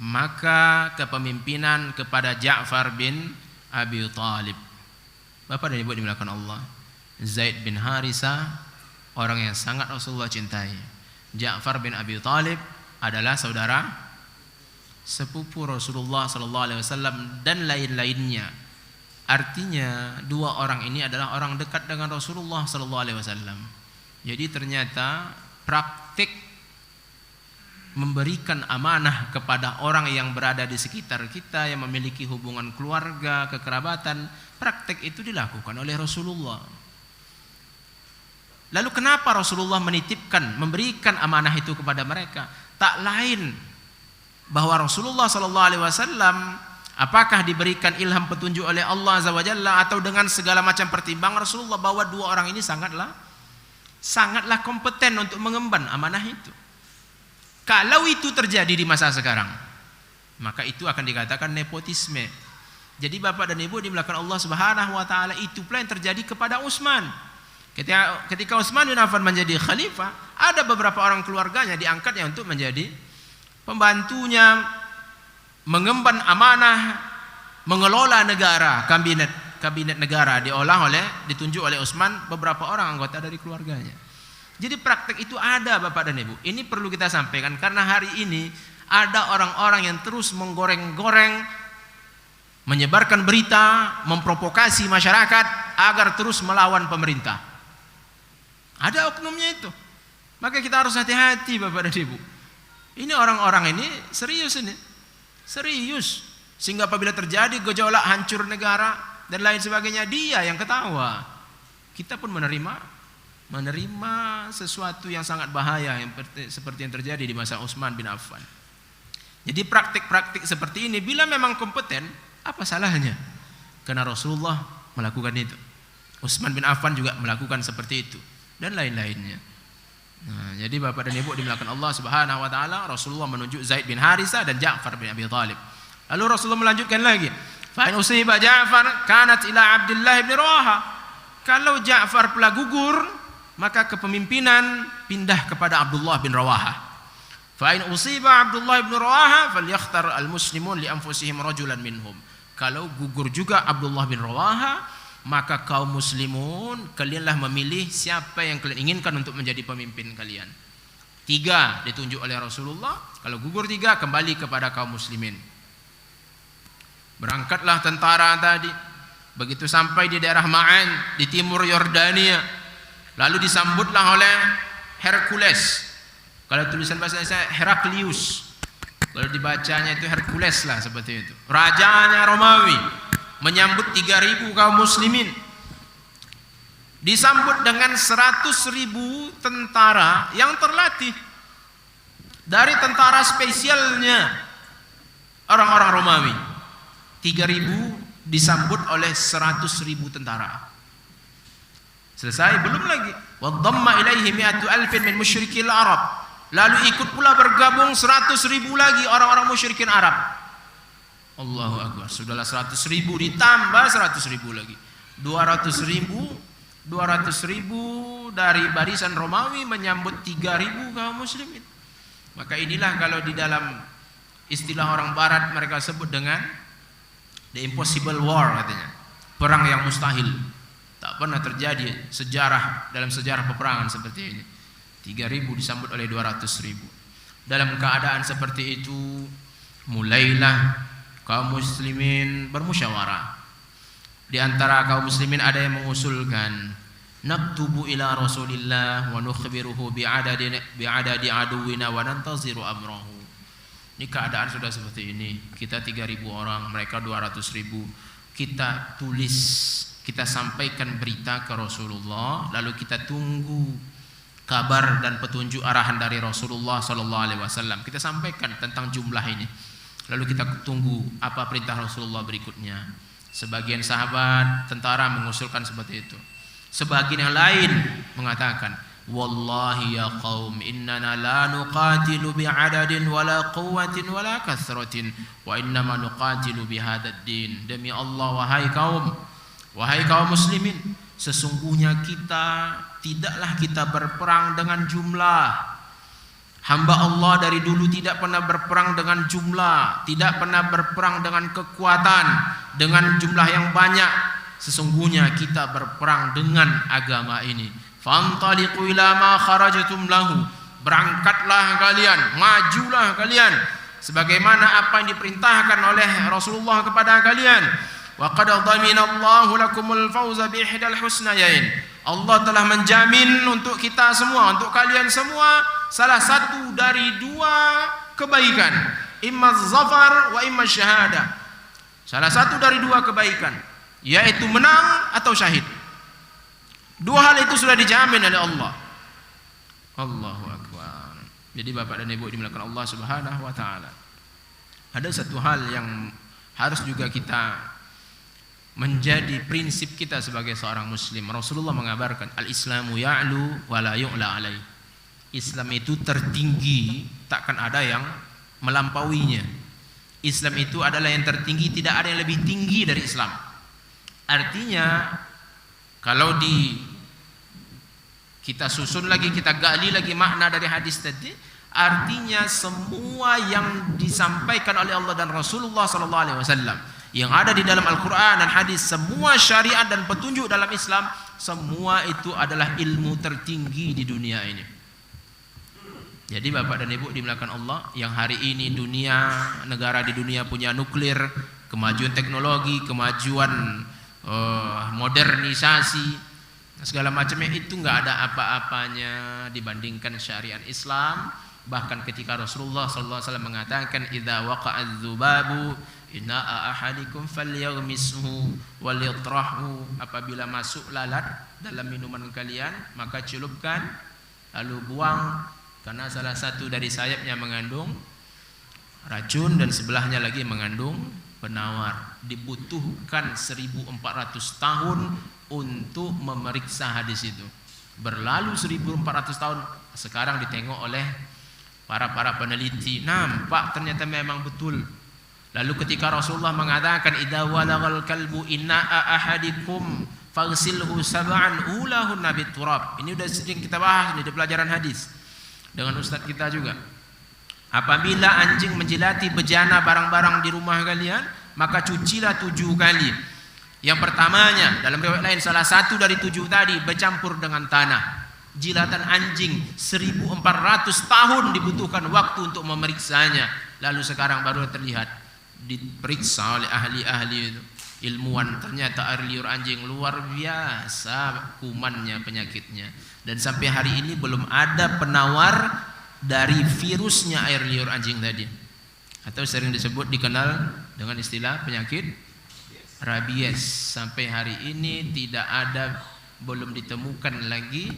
maka kepemimpinan kepada Ja'far bin Abi Talib. Bapak dan Ibu dimuliakan Allah, Zaid bin Harithah orang yang sangat Rasulullah cintai. Ja'far bin Abi Talib adalah saudara sepupu Rasulullah sallallahu alaihi wasallam dan lain-lainnya. Artinya dua orang ini adalah orang dekat dengan Rasulullah sallallahu alaihi wasallam. Jadi ternyata praktik memberikan amanah kepada orang yang berada di sekitar kita, yang memiliki hubungan keluarga, kekerabatan, praktik itu dilakukan oleh Rasulullah. Lalu kenapa Rasulullah menitipkan, memberikan amanah itu kepada mereka? Tak lain bahwa Rasulullah sallallahu alaihi wasallam apakah diberikan ilham petunjuk oleh Allah azza wa jalla atau dengan segala macam pertimbangan, Rasulullah bahwa dua orang ini sangatlah kompeten untuk mengemban amanah itu. Kalau itu terjadi di masa sekarang, maka itu akan dikatakan nepotisme. Jadi Bapak dan Ibu dimuliakan Allah Subhanahu wa taala, itu pula yang terjadi kepada Utsman. Ketika Utsman bin Affan menjadi khalifah, ada beberapa orang keluarganya diangkatnya untuk menjadi pembantunya, mengemban amanah, mengelola negara, kabinet negara ditunjuk oleh Utsman beberapa orang anggota dari keluarganya. Jadi praktek itu ada Bapak dan Ibu. Ini perlu kita sampaikan karena hari ini ada orang-orang yang terus menggoreng-goreng, menyebarkan berita, memprovokasi masyarakat agar terus melawan pemerintah. Ada oknumnya itu. Maka kita harus hati-hati Bapak dan Ibu. Ini orang-orang ini serius ini. Serius. Sehingga apabila terjadi gejolak, hancur negara dan lain sebagainya, dia yang ketawa. Kita pun menerima sesuatu yang sangat bahaya seperti yang terjadi di masa Utsman bin Affan. Jadi praktik-praktik seperti ini bila memang kompeten, apa salahnya? Karena Rasulullah melakukan itu. Utsman bin Affan juga melakukan seperti itu dan lain-lainnya. Nah, jadi Bapak dan Ibu dimuliakan Allah Subhanahu wa taala, Rasulullah menunjuk Zaid bin Harisah dan Ja'far bin Abi Thalib. Lalu Rasulullah melanjutkan lagi, fa in usiba Ja'far kanat ila Abdullah bin Rawaha. Kalau Ja'far pula gugur, maka kepemimpinan pindah kepada Abdullah bin Rawaha. Fa in usiba Abdullah bin Rawaha falyakhtar al-muslimun li anfusihim rajulan minhum. Kalau gugur juga Abdullah bin Rawaha, maka kaum muslimun kalianlah memilih siapa yang kalian inginkan untuk menjadi pemimpin kalian. 3 ditunjuk oleh Rasulullah, kalau gugur 3 kembali kepada kaum muslimin. Berangkatlah tentara tadi, begitu sampai di daerah Ma'an di timur Yordania, lalu disambutlah oleh Hercules. Kalau tulisan bahasa Indonesia Heraklius, kalau dibacanya itu Hercules lah seperti itu. Rajanya Romawi menyambut 3.000 kaum muslimin. Disambut dengan 100.000 tentara yang terlatih. Dari tentara spesialnya orang-orang Romawi. 3.000 disambut oleh 100.000 tentara. Selesai belum lagi. Wa dhamma ilaihi mi'atu alfin min musyrikil Arab. Lalu ikut pula bergabung 100.000 lagi orang-orang musyrikin Arab. Allahu Akbar. Sudahlah 100.000 ditambah 100.000 lagi. 200.000 dari barisan Romawi menyambut 3.000 kaum muslimin. Maka inilah kalau di dalam istilah orang barat mereka sebut dengan the impossible war katanya. Perang yang mustahil. Tak pernah terjadi dalam sejarah peperangan seperti ini. 3.000 disambut oleh 200.000. Dalam keadaan seperti itu, mulailah kaum muslimin bermusyawarah. Di antara kaum muslimin ada yang mengusulkan, naktubu ila Rasulillah wa nukhbiruhu bi'adadi aduwina wa nantaziru amrahu. Ini keadaan sudah seperti ini. Kita 3.000 orang, mereka 200.000. Kita tulis, kita sampaikan berita ke Rasulullah, lalu kita tunggu kabar dan petunjuk arahan dari Rasulullah sallallahu alaihi wasallam. Kita sampaikan tentang jumlah ini. Lalu kita tunggu apa perintah Rasulullah berikutnya. Sebagian sahabat tentara mengusulkan seperti itu. Sebagian yang lain mengatakan, wallahi ya qaum innana la nuqatilu bi'adadin wala quwwatin wala kathratin wa innama nuqatilu bihadzal din. Demi Allah wahai kaum muslimin, sesungguhnya tidaklah kita berperang dengan jumlah. Hamba Allah dari dulu tidak pernah berperang dengan jumlah, tidak pernah berperang dengan kekuatan, dengan jumlah yang banyak. Sesungguhnya kita berperang dengan agama ini. Fantaliqu ila ma kharajtum lahu. Berangkatlah kalian, majulah kalian sebagaimana apa yang diperintahkan oleh Rasulullah kepada kalian. Wa qad dhaminallahu lakumul fawza bi ihdal husnayain. Allah telah menjamin untuk kita semua, untuk kalian semua, salah satu dari 2 kebaikan, imma zafar wa imma syahadah. Salah satu dari 2 kebaikan, yaitu menang atau syahid. 2 hal itu sudah dijamin oleh Allah. Allahu Akbar. Jadi Bapak dan Ibu dimuliakan Allah Subhanahu wa taala. Ada satu hal yang harus juga kita menjadi prinsip kita sebagai seorang muslim. Rasulullah mengabarkan, al-islamu ya'lu wa la yu'la alaih. Islam itu tertinggi, takkan ada yang melampauinya. Islam itu adalah yang tertinggi, tidak ada yang lebih tinggi dari Islam. Artinya kalau kita susun lagi, kita gali lagi makna dari hadis tadi, artinya semua yang disampaikan oleh Allah dan Rasulullah sallallahu alaihi wasallam yang ada di dalam Al-Quran dan hadis, semua syariat dan petunjuk dalam Islam, semua itu adalah ilmu tertinggi di dunia ini. Jadi Bapak dan Ibu dimuliakan Allah, yang hari ini negara di dunia punya nuklir, kemajuan teknologi, kemajuan modernisasi, segala macamnya, itu nggak ada apa-apanya dibandingkan syariat Islam. Bahkan ketika Rasulullah SAW mengatakan, idza waqa'adz dzubabu inna ahadikum falyaghmishu walyatrahu. Apabila masuk lalat dalam minuman kalian, maka celupkan lalu buang, karena salah satu dari sayapnya mengandung racun dan sebelahnya lagi mengandung penawar. Dibutuhkan 1400 tahun untuk memeriksa hadis itu. Berlalu 1400 tahun, sekarang ditengok oleh para peneliti, nampak ternyata memang betul. Lalu ketika Rasulullah mengatakan idza walagal kalbu inna'a ahadikum faghsilhu sab'an ulahun nabit turab. Ini sudah sering kita bahas di pelajaran hadis dengan ustaz kita juga. Apabila anjing menjilati bejana barang-barang di rumah kalian, maka cucilah 7 kali. Yang pertamanya, dalam riwayat lain salah satu dari 7 tadi bercampur dengan tanah. Jilatan anjing 1400 tahun dibutuhkan waktu untuk memeriksanya. Lalu sekarang baru terlihat diperiksa oleh ahli-ahli itu, ilmuwan, ternyata air liur anjing luar biasa kumannya, penyakitnya. Dan sampai hari ini belum ada penawar dari virusnya air liur anjing tadi, atau sering dikenal dengan istilah penyakit rabies. Sampai hari ini tidak ada, belum ditemukan lagi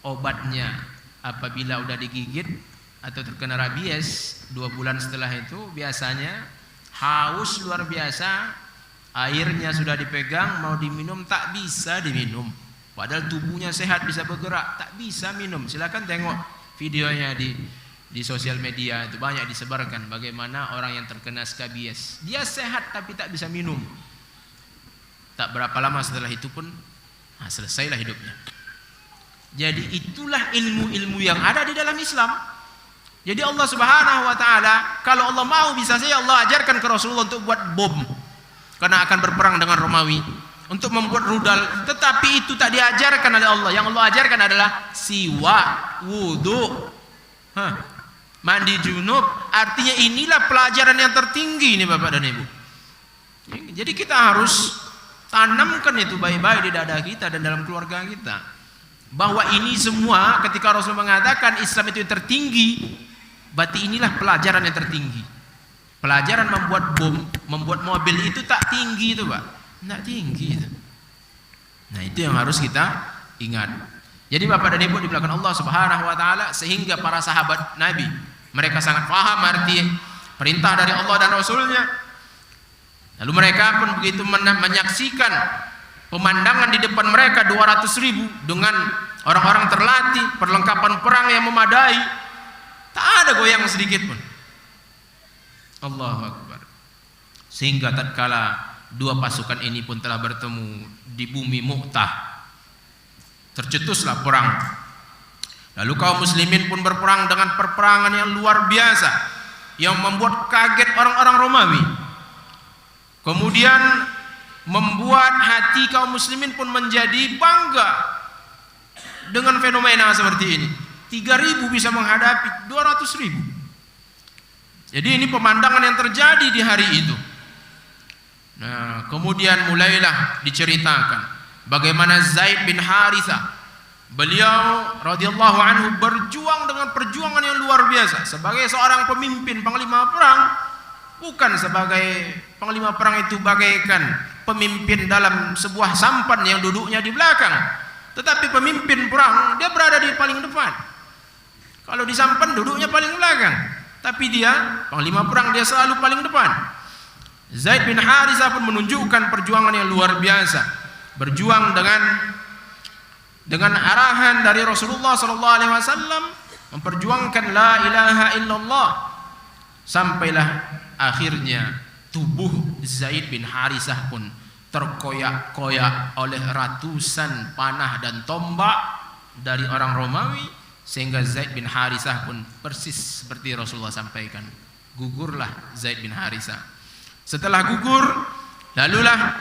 obatnya. Apabila udah digigit atau terkena rabies, 2 bulan setelah itu biasanya haus luar biasa, airnya sudah dipegang, mau diminum tak bisa diminum, padahal tubuhnya sehat, bisa bergerak, tak bisa minum. Silakan tengok videonya di sosial media, itu banyak disebarkan bagaimana orang yang terkena skabies, dia sehat tapi tak bisa minum. Tak berapa lama setelah itu pun selesailah hidupnya. Jadi itulah ilmu-ilmu yang ada di dalam Islam. Jadi Allah Subhanahu wa taala, kalau Allah mau bisa saja Allah ajarkan ke Rasulullah untuk buat bom, karena akan berperang dengan Romawi, untuk membuat rudal, tetapi itu tak diajarkan oleh Allah. Yang Allah ajarkan adalah siwak, wudu, mandi junub. Artinya inilah pelajaran yang tertinggi ini Bapak dan Ibu. Jadi kita harus tanamkan itu baik-baik di dada kita dan dalam keluarga kita, bahwa ini semua ketika Rasul mengatakan Islam itu yang tertinggi, berarti inilah pelajaran yang tertinggi. Pelajaran membuat bom, membuat mobil itu tak tinggi itu Pak, tak tinggi itu. Nah itu yang harus kita ingat. Jadi Bapak dan Ibu di belakang Allah Subhanahu wa taala, sehingga para sahabat Nabi mereka sangat paham arti perintah dari Allah dan Rasulnya. Lalu mereka pun begitu menyaksikan pemandangan di depan mereka 200.000 dengan orang-orang terlatih, perlengkapan perang yang memadai, tak ada goyang sedikit pun. Allahu Akbar. Sehingga tatkala 2 pasukan ini pun telah bertemu di bumi Mu'tah, tercetuslah perang. Lalu kaum muslimin pun berperang dengan perperangan yang luar biasa, yang membuat kaget orang-orang Romawi. Kemudian membuat hati kaum muslimin pun menjadi bangga dengan fenomena seperti ini. 3.000 bisa menghadapi 200.000. Jadi ini pemandangan yang terjadi di hari itu. Nah, kemudian mulailah diceritakan bagaimana Zaid bin Harithah, beliau radhiyallahu anhu berjuang dengan perjuangan yang luar biasa sebagai seorang pemimpin, panglima perang. Bukan sebagai panglima perang itu bagaikan pemimpin dalam sebuah sampan yang duduknya di belakang, tetapi pemimpin perang dia berada di paling depan. Kalau di sampan duduknya paling belakang, tapi dia panglima perang, dia selalu paling depan. Zaid bin Harithah pun menunjukkan perjuangan yang luar biasa, berjuang dengan arahan dari Rasulullah SAW, memperjuangkan la ilaha illallah, sampailah akhirnya tubuh Zaid bin Harithah pun terkoyak-koyak oleh ratusan panah dan tombak dari orang Romawi, sehingga Zaid bin Harithah pun persis seperti Rasulullah sampaikan, gugurlah Zaid bin Harithah. Setelah gugur,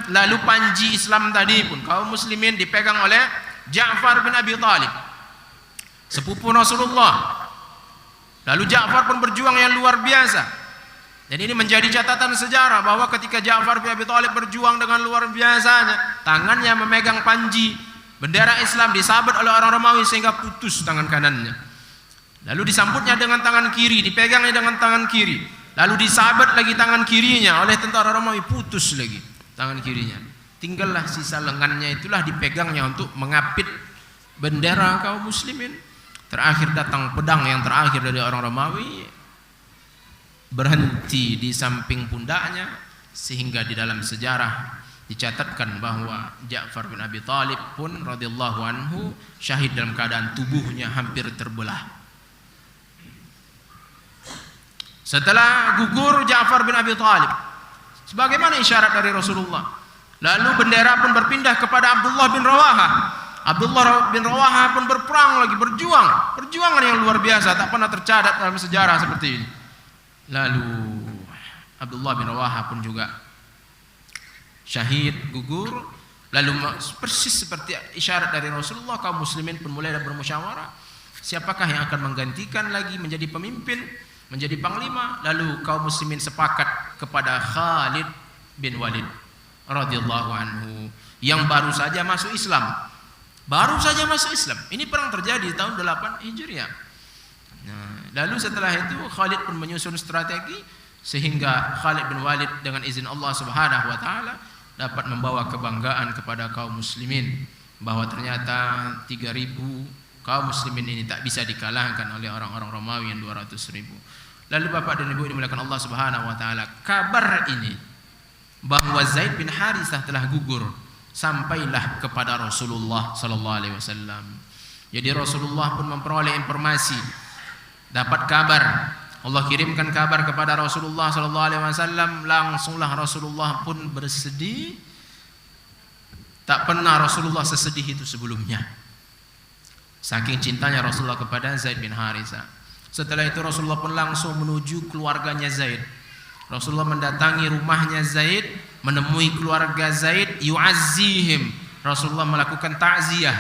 lalu panji Islam tadi pun kaum muslimin dipegang oleh Ja'far bin Abi Thalib, sepupu Rasulullah. Lalu Ja'far pun berjuang yang luar biasa. Dan ini menjadi catatan sejarah bahwa ketika Ja'far bin Abi Thalib berjuang dengan luar biasanya, tangannya memegang panji bendera Islam, disabet oleh orang Romawi sehingga putus tangan kanannya. Lalu disambutnya dengan tangan kiri, dipegangnya dengan tangan kiri. Lalu disabet lagi tangan kirinya oleh tentara Romawi, putus lagi tangan kirinya. Tinggallah sisa lengannya, itulah dipegangnya untuk mengapit bendera kaum muslimin. Terakhir datang pedang yang terakhir dari orang Romawi, berhenti di samping pundaknya, sehingga di dalam sejarah dicatatkan bahwa Ja'far bin Abi Thalib pun radhiyallahu anhu syahid dalam keadaan tubuhnya hampir terbelah. Setelah gugur Ja'far bin Abi Thalib, sebagaimana isyarat dari Rasulullah, lalu bendera pun berpindah kepada Abdullah bin Rawaha. Abdullah bin Rawaha pun berperang lagi, perjuangan yang luar biasa, tak pernah tercatat dalam sejarah seperti ini. Lalu Abdullah bin Rawaha pun juga syahid, gugur. Lalu persis seperti isyarat dari Rasulullah, kaum muslimin pun mulai bermusyawarah, siapakah yang akan menggantikan lagi menjadi pemimpin, menjadi panglima. Lalu kaum muslimin sepakat kepada Khalid bin Walid radhiyallahu anhu yang baru saja masuk Islam. Ini perang terjadi di tahun 8 Hijriah. Nah, lalu setelah itu Khalid pun menyusun strategi sehingga Khalid bin Walid dengan izin Allah Subhanahu wa taala dapat membawa kebanggaan kepada kaum muslimin bahwa ternyata 3.000 kaum muslimin ini tak bisa dikalahkan oleh orang-orang Romawi yang 200.000. Lalu Bapak dan Ibu dimuliakan Allah Subhanahu wa taala, kabar ini bahwa Zaid bin Harithah telah gugur sampailah kepada Rasulullah sallallahu alaihi wasallam. Jadi Rasulullah pun memperoleh informasi, dapat kabar. Allah kirimkan kabar kepada Rasulullah sallallahu alaihi wasallam, langsunglah Rasulullah pun bersedih. Tak pernah Rasulullah sesedih itu sebelumnya. Saking cintanya Rasulullah kepada Zaid bin Harithah. Setelah itu Rasulullah pun langsung menuju keluarganya Zaid. Rasulullah mendatangi rumahnya Zaid, menemui keluarga Zaid, yu'azzihim. Rasulullah melakukan ta'ziyah.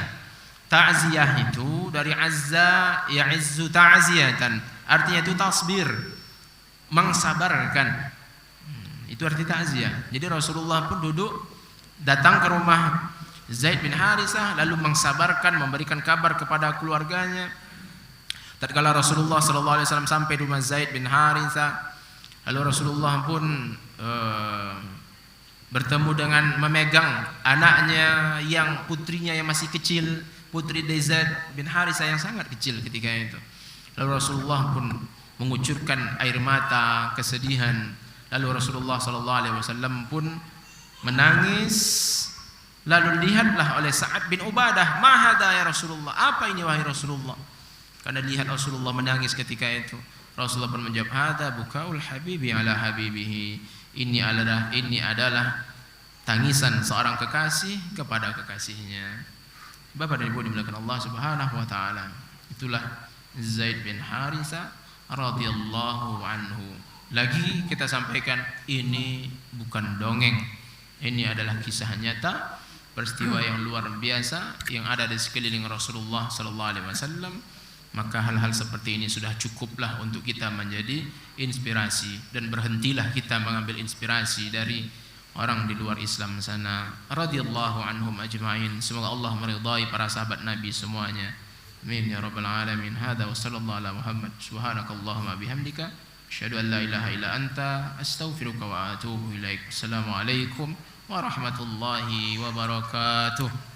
Ta'ziyah itu dari azza ya'izzu ta'ziyatan. Artinya itu tasbir, mengsabarkan. Itu arti ta'ziyah. Jadi Rasulullah pun duduk, datang ke rumah Zaid bin Harithah, lalu mengsabarkan, memberikan kabar kepada keluarganya. Tatkala Rasulullah sallallahu alaihi wasallam sampai di rumah Zaid bin Harithah, lalu Rasulullah pun bertemu dengan memegang anaknya yang putrinya yang masih kecil, putri dari Zaid bin Harithah yang sangat kecil ketika itu. Lalu Rasulullah pun mengucurkan air mata kesedihan. Lalu Rasulullah sallallahu alaihi wasallam pun menangis. Lalu lihatlah oleh Sa'ad bin Ubadah, "Ma hadza ya Rasulullah?" Apa ini wahai Rasulullah? Karena lihat Rasulullah menangis ketika itu. Rasulullah pun menjawab, "Hadza bukaul habibi ala habibihi." Ini adalah tangisan seorang kekasih kepada kekasihnya. Bapak dan Ibu dimuliakan Allah Subhanahu wa taala. Itulah Zaid bin Harithah radhiyallahu anhu. Lagi kita sampaikan, ini bukan dongeng. Ini adalah kisah nyata, peristiwa yang luar biasa yang ada di sekeliling Rasulullah sallallahu alaihi wasallam. Maka hal-hal seperti ini sudah cukuplah untuk kita menjadi inspirasi, dan berhentilah kita mengambil inspirasi dari orang di luar Islam sana. Radhiyallahu anhum ajma'in. Semoga Allah meridai para sahabat Nabi semuanya. Amin ya rabbal alamin. Hadza wa sallallahu ala Muhammad. Subhanakallahumma bihamdika asyhadu an la ilaha illa anta astaghfiruka wa atubu ilaik. Assalamualaikum warahmatullahi wabarakatuh.